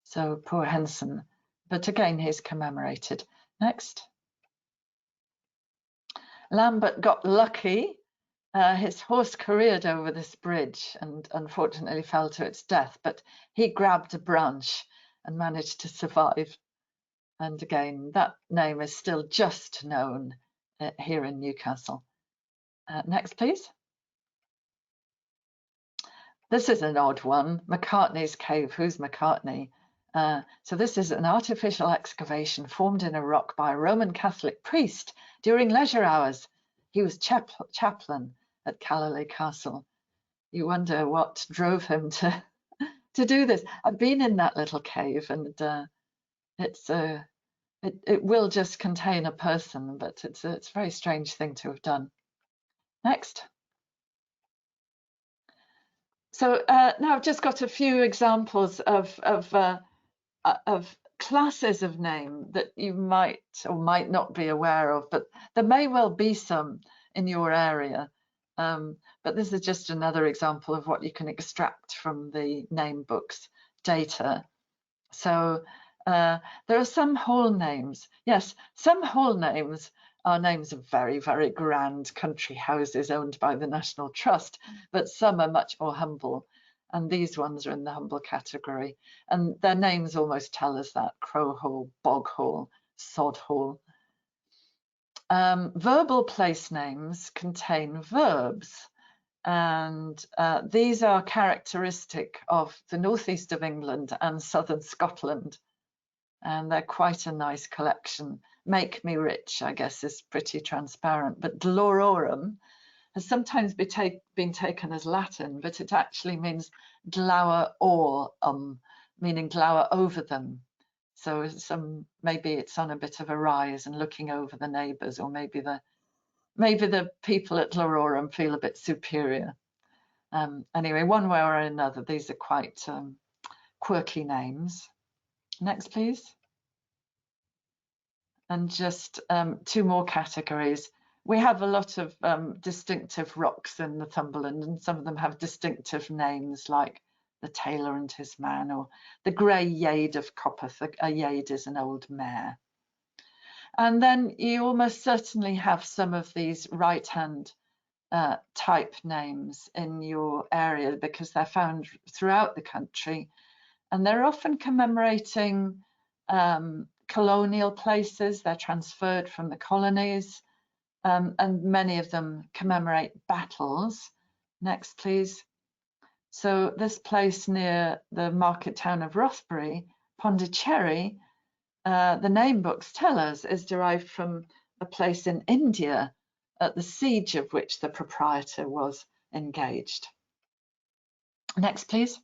So poor Henson, but again, he's commemorated. Next. Lambert got lucky. His horse careered over this bridge and unfortunately fell to its death, but he grabbed a branch and managed to survive. And again, that name is still just known here in Newcastle. Next, please. This is an odd one, McCartney's Cave. Who's McCartney? So this is an artificial excavation formed in a rock by a Roman Catholic priest during leisure hours. He was chaplain at Callalay Castle. You wonder what drove him to do this. I've been in that little cave, and it will just contain a person, but it's a very strange thing to have done. Next. So now I've just got a few examples of classes of name that you might or might not be aware of, but there may well be some in your area. But this is just another example of what you can extract from the name books data. So There are some hall names. Yes, some hall names are names of very, very grand country houses owned by the National Trust, but some are much more humble. And these ones are in the humble category. And their names almost tell us that: Crow Hall, Bog Hall, Sod Hall. Verbal place names contain verbs. And these are characteristic of the northeast of England and southern Scotland. And they're quite a nice collection. Make me rich, I guess, is pretty transparent. But glororum has sometimes been taken as Latin, but it actually means glower or meaning glower over them. So maybe it's on a bit of a rise and looking over the neighbours, or maybe the people at glororum feel a bit superior. Anyway, one way or another, these are quite quirky names. Next, please. And just two more categories. We have a lot of distinctive rocks in Northumberland, and some of them have distinctive names like the Tailor and his Man, or the Grey Yade of Copperth. A yade is an old mare. And then you almost certainly have some of these right-hand type names in your area, because they're found throughout the country, and they're often commemorating colonial places. They're transferred from the colonies, and many of them commemorate battles. Next, please. So this place near the market town of Rothbury, Pondicherry, the name books tell us is derived from a place in India, at the siege of which the proprietor was engaged. Next, please.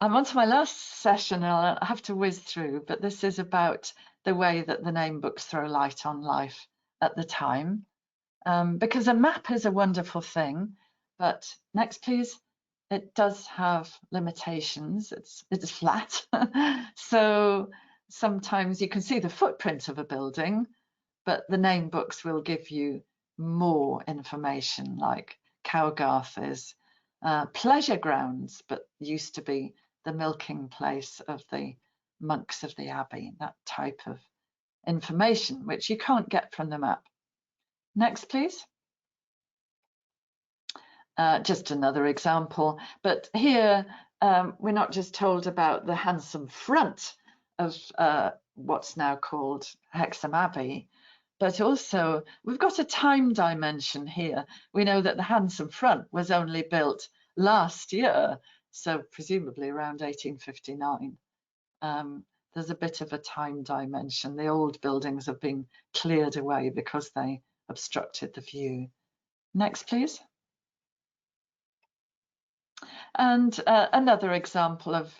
I'm on to my last session, and I'll have to whiz through, but this is about the way that the name books throw light on life at the time. Because a map is a wonderful thing, but next, please. It does have limitations. It's flat. So sometimes you can see the footprint of a building, but the name books will give you more information, like Cowgarth is pleasure grounds, but used to be the milking place of the monks of the abbey, that type of information, which you can't get from the map. Next, please. Just another example, but here we're not just told about the handsome front of what's now called Hexham Abbey, but also we've got a time dimension here. We know that the handsome front was only built last year, so presumably around 1859. There's a bit of a time dimension. The old buildings have been cleared away because they obstructed the view. Next, please. And another example of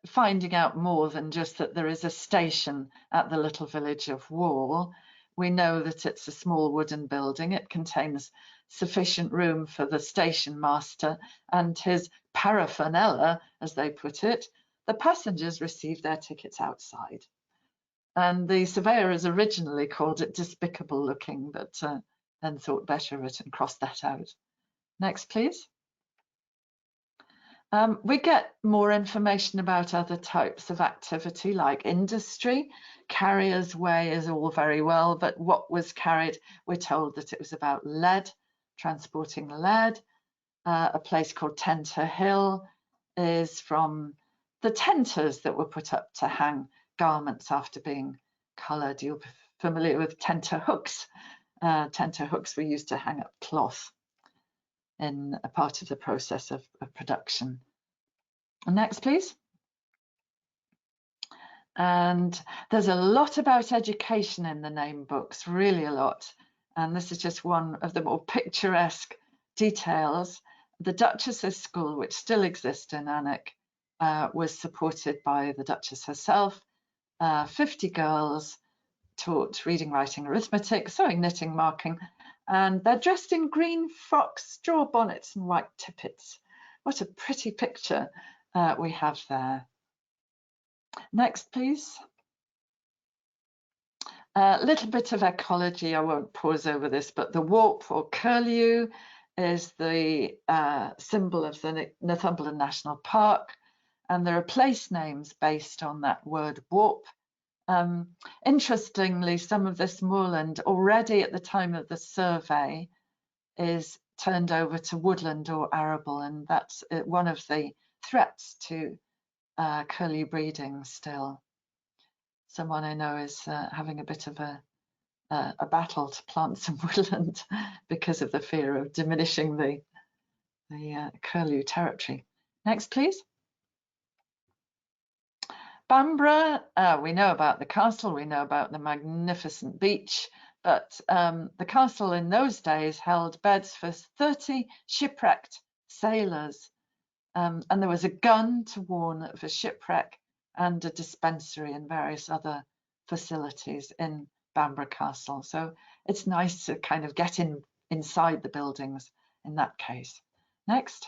finding out more than just that there is a station at the little village of Wall. We know that it's a small wooden building. It contains sufficient room for the station master and his paraphernalia, as they put it. The passengers receive their tickets outside. And the surveyors originally called it despicable looking, but then thought better of it and crossed that out. Next, please. We get more information about other types of activity, like industry. Carrier's Way is all very well, but what was carried, we're told that it was about lead, transporting lead. A place called Tenter Hill is from the tenters that were put up to hang garments after being coloured. You're familiar with tenter hooks. Tenter hooks were used to hang up cloth in a part of the process of production. Next, please. And there's a lot about education in the name books, really a lot. And this is just one of the more picturesque details. The Duchess's School, which still exists in Alnwick, was supported by the Duchess herself. 50 girls taught reading, writing, arithmetic, sewing, knitting, marking, and they're dressed in green frocks, straw bonnets, and white tippets. What a pretty picture we have there. Next, please. A little bit of ecology. I won't pause over this, but the warp or curlew is the symbol of the Northumberland National Park, and there are place names based on that word warp. Interestingly, some of this moorland already at the time of the survey is turned over to woodland or arable, and that's one of the threats to curlew breeding still. Someone I know is having a bit of a battle to plant some woodland because of the fear of diminishing the curlew territory. Next, please. Bamborough, we know about the castle, we know about the magnificent beach, but the castle in those days held beds for 30 shipwrecked sailors, and there was a gun to warn of a shipwreck and a dispensary and various other facilities in Bamborough Castle. So it's nice to kind of get inside the buildings in that case. Next.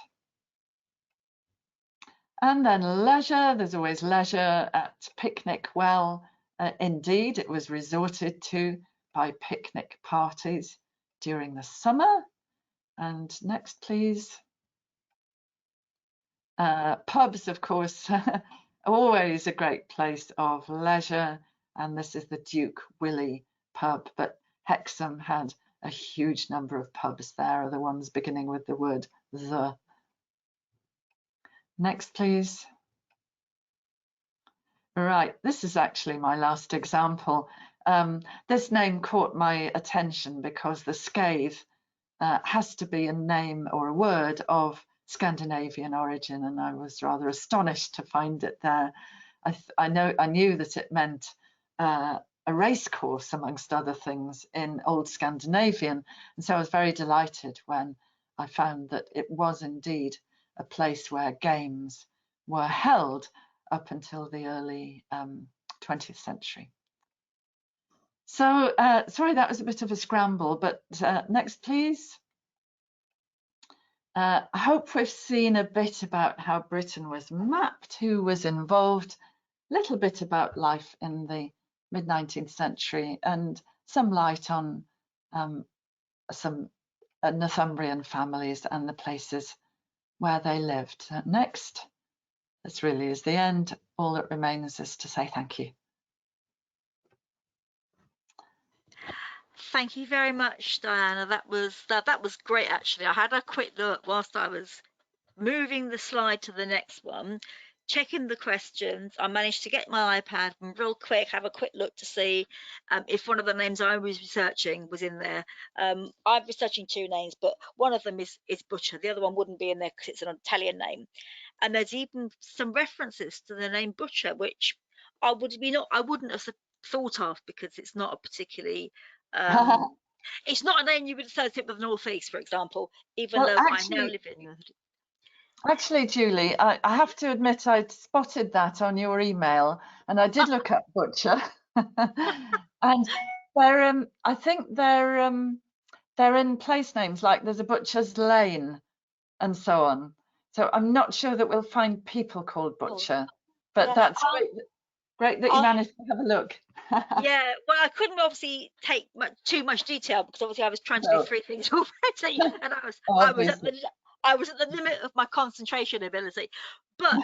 And then leisure, there's always leisure at Picnic Well. Indeed, it was resorted to by picnic parties during the summer. And next, please. Pubs, of course, always a great place of leisure. And this is the Duke Willie pub, but Hexham had a huge number of pubs there, the ones beginning with the word the. Next, please. Right, this is actually my last example. This name caught my attention because the scathe has to be a name or a word of Scandinavian origin, and I was rather astonished to find it there. I knew that it meant a race course, amongst other things, in Old Scandinavian, and so I was very delighted when I found that it was indeed a place where games were held up until the early 20th century. So, sorry, that was a bit of a scramble, but next, please. I hope we've seen a bit about how Britain was mapped, who was involved, a little bit about life in the mid-19th century, and some light on some Northumbrian families and the places where they lived. Next. This really is the end. All that remains is to say thank you. Thank you very much, Diana. That was great, actually. I had a quick look whilst I was moving the slide to the next one, checking the questions. I managed to get my iPad and real quick have a quick look to see if one of the names I was researching was in there. I'm researching two names, but one of them is Butcher. The other one wouldn't be in there because it's an Italian name. And there's even some references to the name Butcher, which I wouldn't have thought of because it's not a particularly it's not a name you would associate with the Northeast, for example, even Well, though I now live in. Actually, Julie, I have to admit I'd spotted that on your email, and I did look up Butcher, and they're I think they're in place names, like there's a Butcher's Lane and so on. So I'm not sure that we'll find people called Butcher, but Yeah, that's great that you managed to have a look. yeah, well, I couldn't obviously take too much detail because obviously I was trying to do No, three things already, and obviously. I was at the limit of my concentration ability, but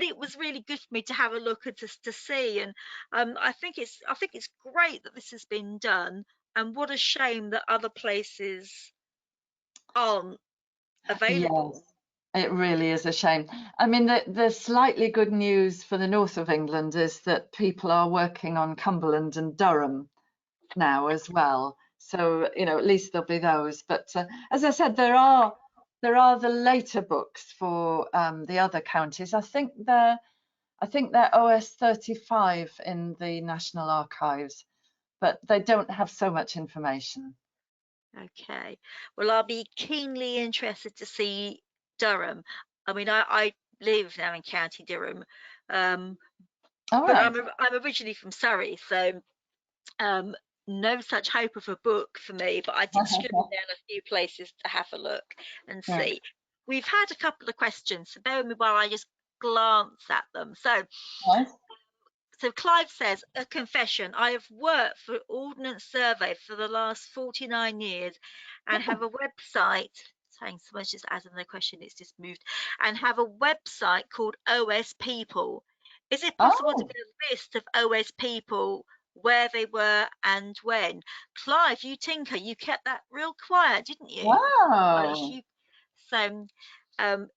it was really good for me to have a look and to see, and I think it's great that this has been done, and what a shame that other places aren't Yes, available. it really is a shame. I mean, the slightly good news for the north of England is that people are working on Cumberland and Durham now as well. So, you know, at least there'll be those. But as I said, there are the later books for the other counties. I think they're OS 35 in the National Archives, but they don't have so much information. Okay. Well, I'll be keenly interested to see Durham. I mean, I live now in County Durham, um, All but right. I'm originally from Surrey, so um, no such hope of a book for me. But I did scribble down a few places to have a look and Right. see. We've had a couple of questions, so bear with me while I just glance at them. Yes. So Clive says, a confession, I have worked for Ordnance Survey for the last 49 years and have a website saying someone's just added their question, it's just moved, and have a website called OS People. Is it possible to Oh, get a list of OS people, where they were and when? Clive, you tinker, you kept that real quiet, didn't you? Nice. wow. So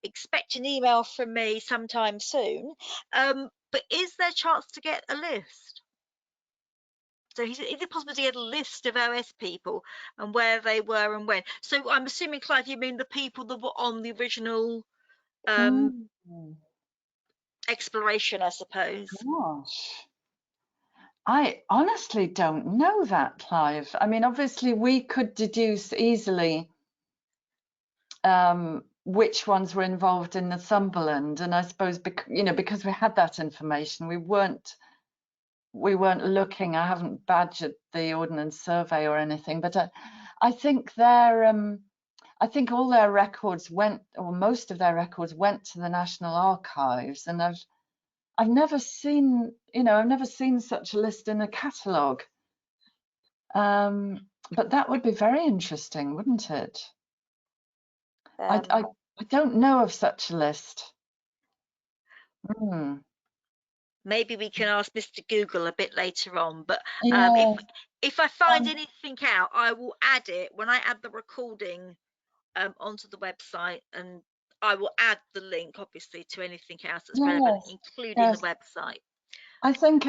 expect an email from me sometime soon. But is there a chance to get a list? So is it possible to get a list of OS people and where they were and when? So I'm assuming, Clive, you mean the people that were on the original Mm, exploration, I suppose. gosh. I honestly don't know that, Clive. I mean, obviously, we could deduce easily which ones were involved in Northumberland, and I suppose because we had that information, we weren't looking. I haven't badgered the Ordnance Survey or anything, but I think I think all their records went, or most of their records went to the National Archives, and I've never seen, I've never seen such a list in a catalogue. But that would be very interesting, wouldn't it? I Um, don't know of such a list. Hmm. Maybe we can ask Mr. Google a bit later on, but Yeah. if I find Um, anything out, I will add it when I add the recording onto the website, and I will add the link, obviously, to anything else that's relevant, yes. including the Yes. website. I think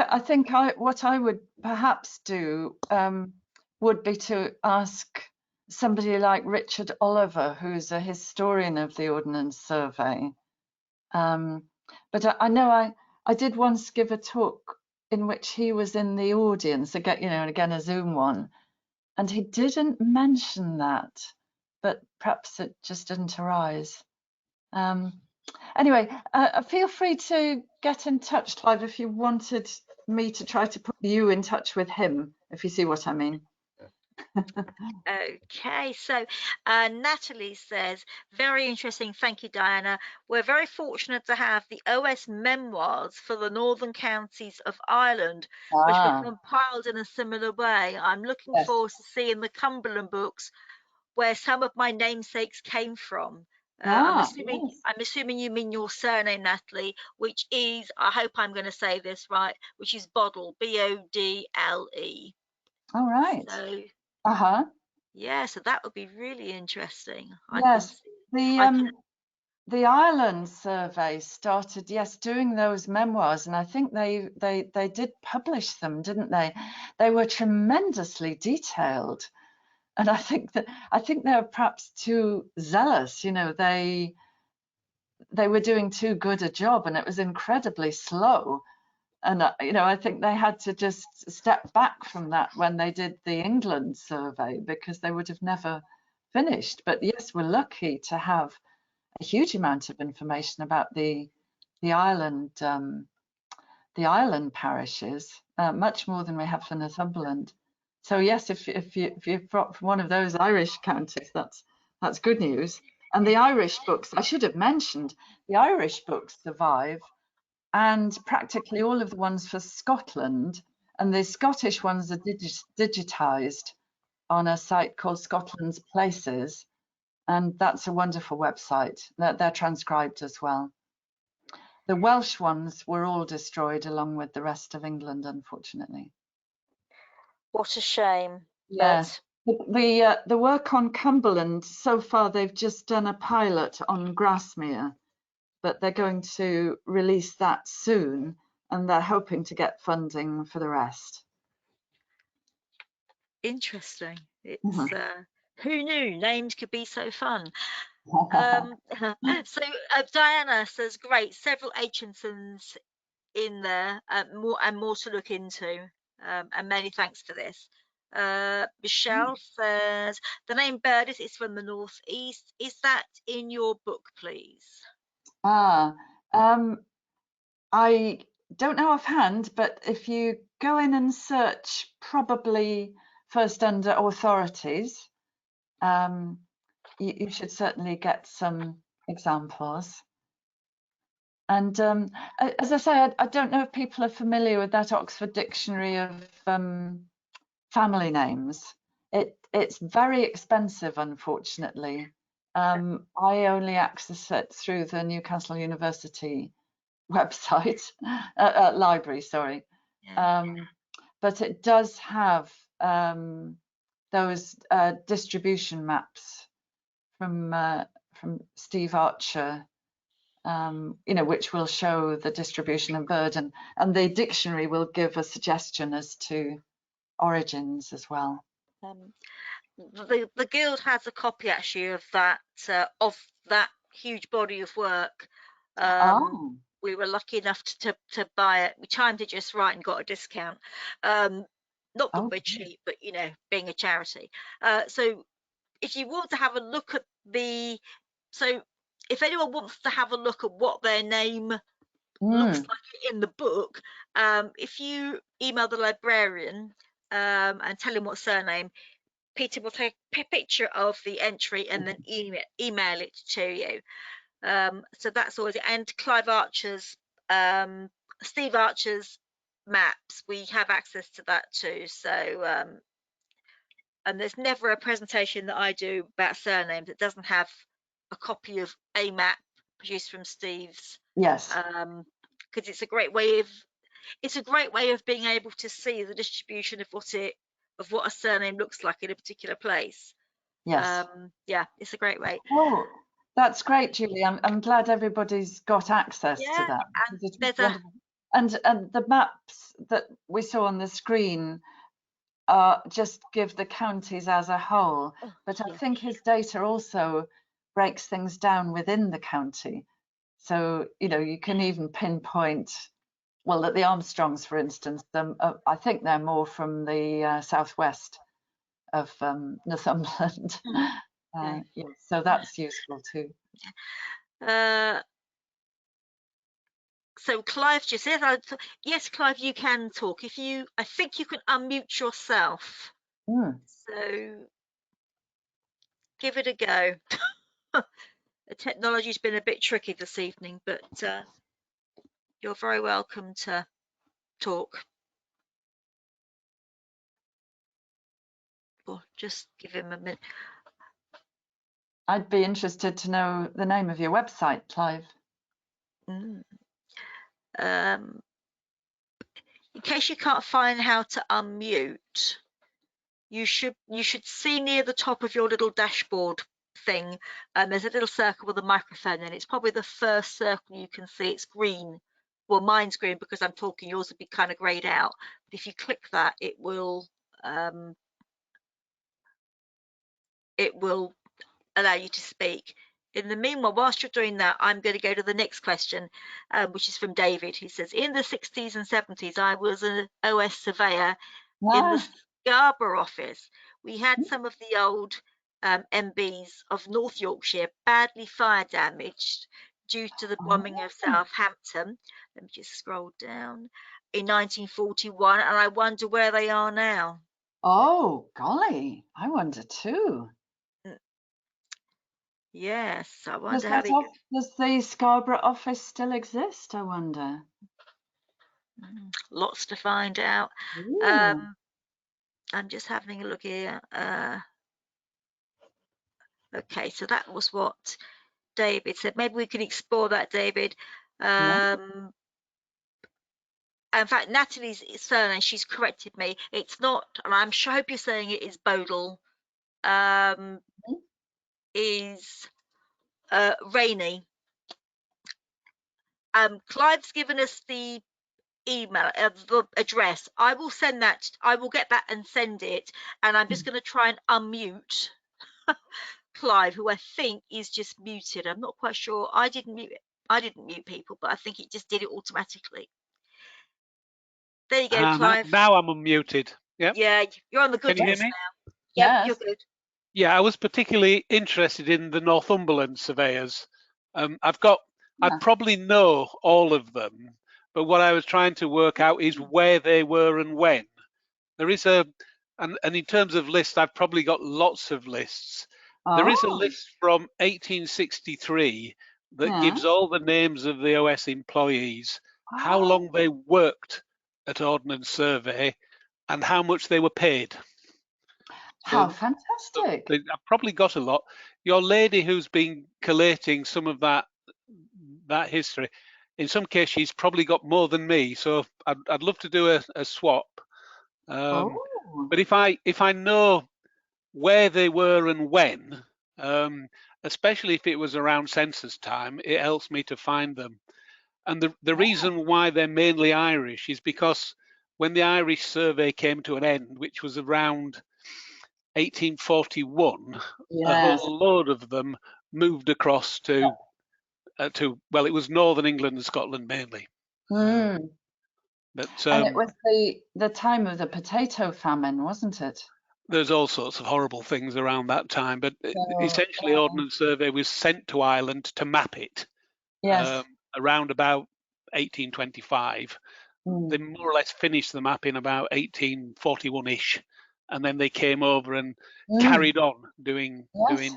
what I would perhaps do would be to ask somebody like Richard Oliver, who's a historian of the Ordnance Survey. But I know I did once give a talk in which he was in the audience, again, and again a Zoom one, and he didn't mention that, but perhaps it just didn't arise. Anyway, feel free to get in touch, Clive, if you wanted me to try to put you in touch with him, if you see what I mean. Okay, so Natalie says, very interesting. Thank you, Diana. We're very fortunate to have the OS memoirs for the northern counties of Ireland, which were Ah, compiled in a similar way. I'm looking yes, forward to seeing the Cumberland books, where some of my namesakes came from. yes. I'm assuming you mean your surname, Natalie, which is, I hope I'm going to say this right, which is Boddle, Bodle. All right. So Uh-huh. yeah, so that would be really interesting. I can Yes. see, The I can, the Ireland survey started, yes, doing those memoirs, and I think they did publish them, didn't they? They were tremendously detailed, and I think they were perhaps too zealous. They were doing too good a job, and it was incredibly slow. And I think they had to just step back from that when they did the England survey, because they would have never finished. But yes, we're lucky to have a huge amount of information about the island the island parishes, much more than we have for Northumberland. So yes, if you're from one of those Irish counties, that's good news. And the Irish books, I should have mentioned, the Irish books survive, and practically all of the ones for Scotland, and the Scottish ones are digitized on a site called Scotland's Places, and that's a wonderful website. They're transcribed as well. The Welsh ones were all destroyed along with the rest of England, unfortunately. what a shame. Yes. But The work on Cumberland, so far they've just done a pilot on Grasmere, but they're going to release that soon, and they're hoping to get funding for the rest. interesting. It's Mhm. who knew names could be so fun. Um, so Diana says, great, several Aitchinsons in there, more to look into. And many thanks for this. Michelle says, the name Burdett is from the northeast. Is that in your book, please? Ah, I don't know offhand, but if you go in and search, probably first under authorities, you should certainly get some examples. And as I say, I don't know if people are familiar with that Oxford Dictionary of family names. It's very expensive, unfortunately. I only access it through the Newcastle University website, library, sorry. Yeah. But it does have those distribution maps from Steve Archer, which will show the distribution of bird, and the dictionary will give a suggestion as to origins as well. The guild has a copy actually of that huge body of work. We were lucky enough to buy it. We timed it just right and got a discount. Not that we're cheap, but being a charity. So if you want to have a look at if anyone wants to have a look at what their name looks like in the book, if you email the librarian and tell him what surname, Peter will take a picture of the entry and then email it to you. So that's always, and Steve Archer's maps, we have access to that too. So, and there's never a presentation that I do about surnames that doesn't have a copy of a map produced from Steve's. Yes. Because it's a great way of being able to see the distribution of what a surname looks like in a particular place. Yes. Yeah, it's a great way. Oh, that's great, Julie. I'm glad everybody's got access to that. And the maps that we saw on the screen just give the counties as a whole, but I think his data also breaks things down within the county. So, you can even pinpoint, well, that the Armstrongs, for instance, I think they're more from the southwest of Northumberland. So that's useful too. So Clive just says, yes, Clive, you can talk. I think you can unmute yourself. So give it a go. The technology's been a bit tricky this evening, but you're very welcome to talk. Or just give him a minute. I'd be interested to know the name of your website, Clive. In case you can't find how to unmute, you should see near the top of your little dashboard thing, there's a little circle with a microphone in it. It's probably the first circle you can see. It's green. Well, mine's green because I'm talking. Yours will be kind of grayed out. But if you click that, it will allow you to speak. In the meanwhile, whilst you're doing that, I'm going to go to the next question, which is from David, who says, in the 60s and 70s, I was an OS surveyor in the Scarborough office. We had some of the old MBs of North Yorkshire badly fire damaged due to the bombing of Southampton. Let me just scroll down. In 1941, and I wonder where they are now. Oh, golly, I wonder too. Yes, I wonder does the Scarborough office still exist, I wonder? Lots to find out. I'm just having a look here. Okay, so that was what David said. Maybe we can explore that, David. In fact, Natalie's surname, she's corrected me. It's not, and I'm sure, I hope you're saying it is Bodle. Is Rainey. Clive's given us the email, the address. I will send that. I will get that and send it. And I'm just going to try and unmute Clive, who I think is just muted. I'm not quite sure. I didn't mute people, but I think it just did it automatically. There you go, Clive. Now I'm unmuted. Yep. Yeah, you're on the good list now. Yep, you're good. Yeah, I was particularly interested in the Northumberland surveyors. I probably know all of them, but what I was trying to work out is where they were and when. There is and in terms of lists, I've probably got lots of lists. There is a list from 1863 that gives all the names of the OS employees, how long they worked at Ordnance Survey, and how much they were paid. How So fantastic. I've probably got a lot. Your lady who's been collating some of that history, in some cases she's probably got more than me. So I'd love to do a swap. Oh, But if I know where they were and when, especially if it was around census time, it helps me to find them. And the reason why they're mainly Irish is because when the Irish survey came to an end, which was around 1841, a yes. whole load of them moved across to well, it was Northern England and Scotland mainly. Mm. But And it was the time of the potato famine, wasn't it? there's all sorts of horrible things around that time. But So, essentially, Ordnance Survey was sent to Ireland to map it yes. around about 1825. They Mm. more or less finished the map in about 1841-ish, and then they came over and Mm. carried on doing Yes.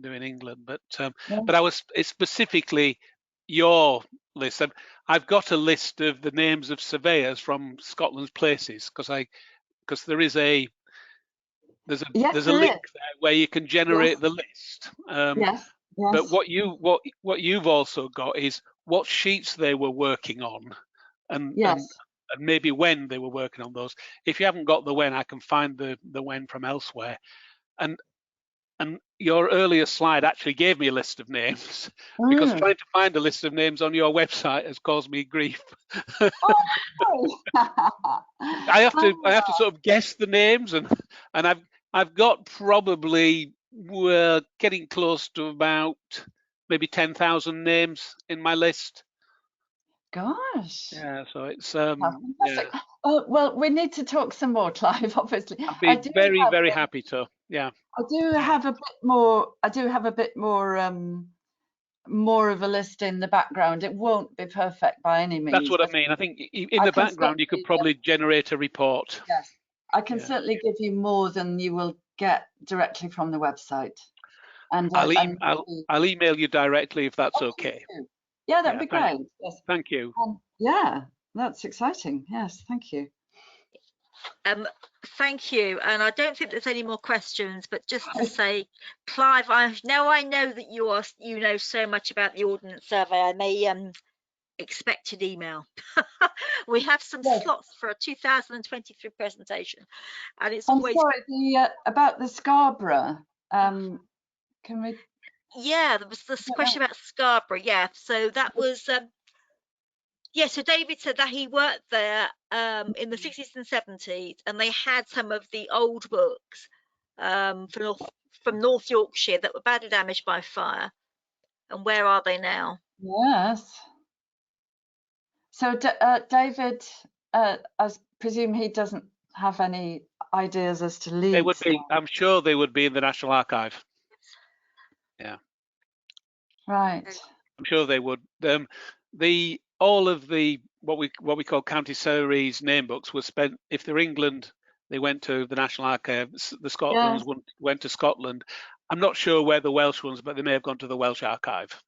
England. But Yes. it's specifically your list. I've got a list of the names of surveyors from Scotland's places because there's a Yes, there's a there link is. there where you can Yes. generate the list. Yes. But Yes. what you've also got is what sheets they were working on, and Yes. maybe when they were working on those. If you haven't got the when, I can find the when from elsewhere. And your earlier slide actually gave me a list of names because Mm. trying to find a list of names on your website has caused me grief. Oh, sorry. I have to Oh, sort of guess the names, and I've got probably we're getting close to about maybe 10,000 names in my list. gosh. Yeah, so it's How yeah. fantastic. Oh, well, we need to talk some more, Clive, obviously. I'd be very, very happy to. Yeah. I do have a bit more, more of a list in the background. It won't be perfect by any That's means, what I but mean. I think in I the can background you could certainly, probably generate a report. yes, I can Yeah. certainly give you more than you will get directly from the website. And I'll email you directly if that's oh, please okay. do. Yeah, that'd Yeah. be great. Yes. Thank you. Yeah, that's exciting. Yes, thank you. Thank you. And I don't think there's any more questions, but just to say, Clive, I know that you know so much about the Ordnance Survey. I may expect an email. We have some Yes. slots for a 2023 presentation, and it's I'm always sorry, about the Scarborough. Can we? yeah. There was this question about Scarborough. Yeah, so that was yeah. So David said that he worked there in the 60s and 70s, and they had some of the old books from North Yorkshire that were badly damaged by fire. And where are they now? Yes. So, David, I presume he doesn't have any ideas as to They would Leeds. be. I'm sure they would be in the National Archive. Yeah. Right. I'm sure they would. All of the what we call county surveys name books were spent. If they're England, they went to the National Archive. The Scotland's Yes. went to Scotland. I'm not sure where the Welsh ones, but they may have gone to the Welsh Archive.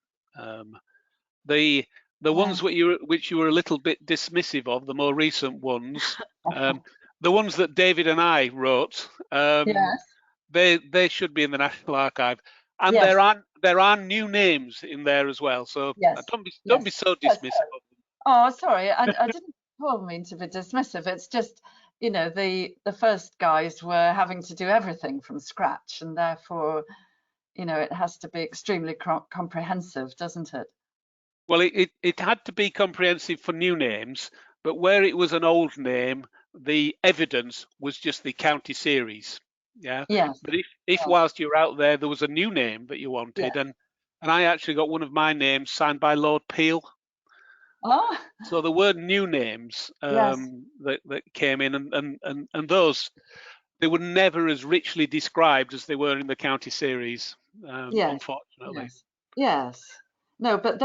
The ones which you were a little bit dismissive of, the more recent ones, the ones that David and I wrote, Yes. they should be in the National Archive. And Yes. there are new names in there as well. So Yes. don't be so Yes. dismissive of them. Oh, sorry. I didn't mean to be dismissive. It's just, the first guys were having to do everything from scratch, and therefore, it has to be extremely comprehensive, doesn't it? Well, it had to be comprehensive for new names, but where it was an old name, the evidence was just the county series. Yeah. Yes. But if Yes. whilst you're out there was a new name that you wanted, Yes. and I actually got one of my names signed by Lord Peel. Oh. So there were new names Yes. that came in, and those they were never as richly described as they were in the county series, Yes. unfortunately. Yes. Yes. No, but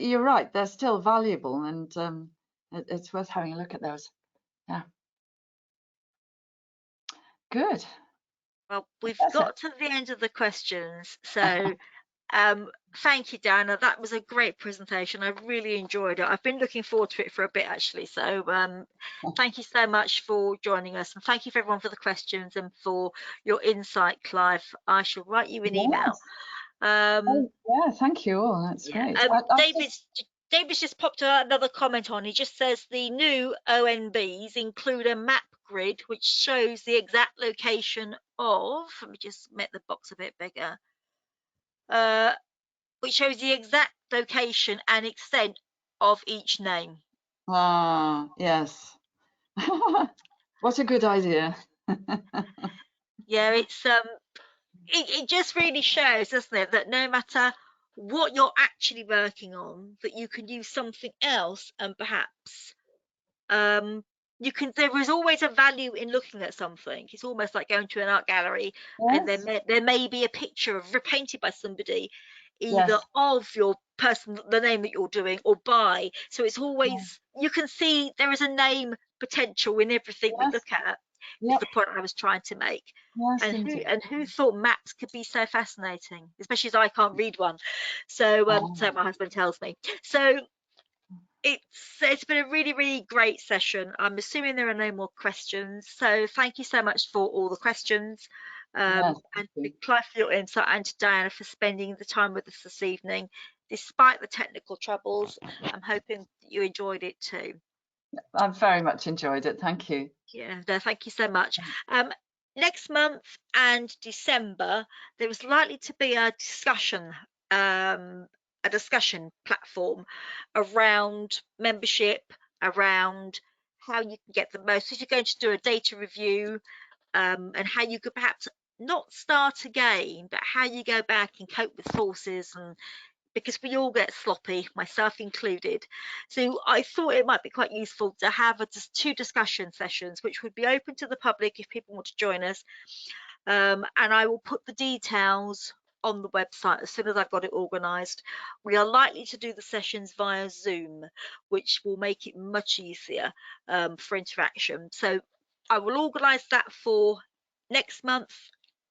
you're right. They're still valuable, and it's worth having a look at those. Yeah. Good. Well, we've That's it. got to the end of the questions, so Thank you, Diana. That was a great presentation. I really enjoyed it. I've been looking forward to it for a bit, actually. So thank you so much for joining us. And thank you for everyone for the questions and for your insight, Clive. I shall write you an email. Yeah, thank you all. That's great. David's just popped another comment on. He just says the new ONBs include a map grid which shows the exact location of, let me just make the box a bit bigger, which shows the exact location and extent of each name. Ah, yes. What a good idea. Yeah, it just really shows, doesn't it, that no matter what you're actually working on, that you can use something else, and perhaps there is always a value in looking at something. It's almost like going to an art gallery, and there may be a picture repainted by somebody, either of your person, the name that you're doing, or by. So it's always, you can see there is a name potential in everything we look at. Is the point I was trying to make. And who thought maps could be so fascinating, especially as I can't read one. So so my husband tells me. So it's been a really, really great session. I'm assuming there are no more questions. So thank you so much for all the questions. And to Clive for your insight, and to Diana for spending the time with us this evening. Despite the technical troubles, I'm hoping that you enjoyed it too. I've very much enjoyed it. Thank you. Yeah, no, thank you so much. Next month and December, there is likely to be a discussion platform around membership, around how you can get the most. So you're going to do a data review, and how you could perhaps not start again, but how you go back and cope with forces, and because we all get sloppy, myself included. So I thought it might be quite useful to have just 2 discussion sessions, which would be open to the public if people want to join us. And I will put the details on the website as soon as I've got it organised. We are likely to do the sessions via Zoom, which will make it much easier for interaction. So I will organise that for next month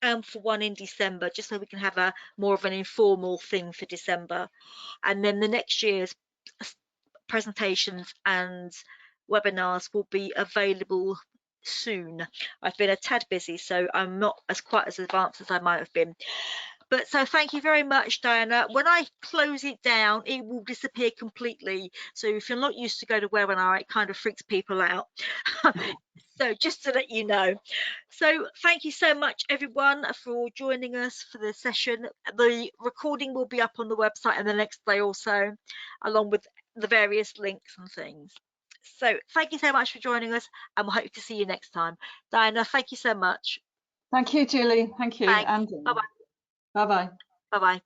and for one in December, just so we can have a more of an informal thing for December. And then the next year's presentations and webinars will be available soon. I've been a tad busy, so I'm not quite as advanced as I might have been. But so thank you very much, Diana. When I close it down, it will disappear completely. So if you're not used to go to webinar, it kind of freaks people out. So just to let you know. So thank you so much, everyone, for joining us for the session. The recording will be up on the website in the next day or so, along with the various links and things. So thank you so much for joining us, and we'll hope to see you next time. Diana, thank you so much. Thank you, Julie. Thank you. Thanks. And Bye-bye. bye-bye. Bye-bye.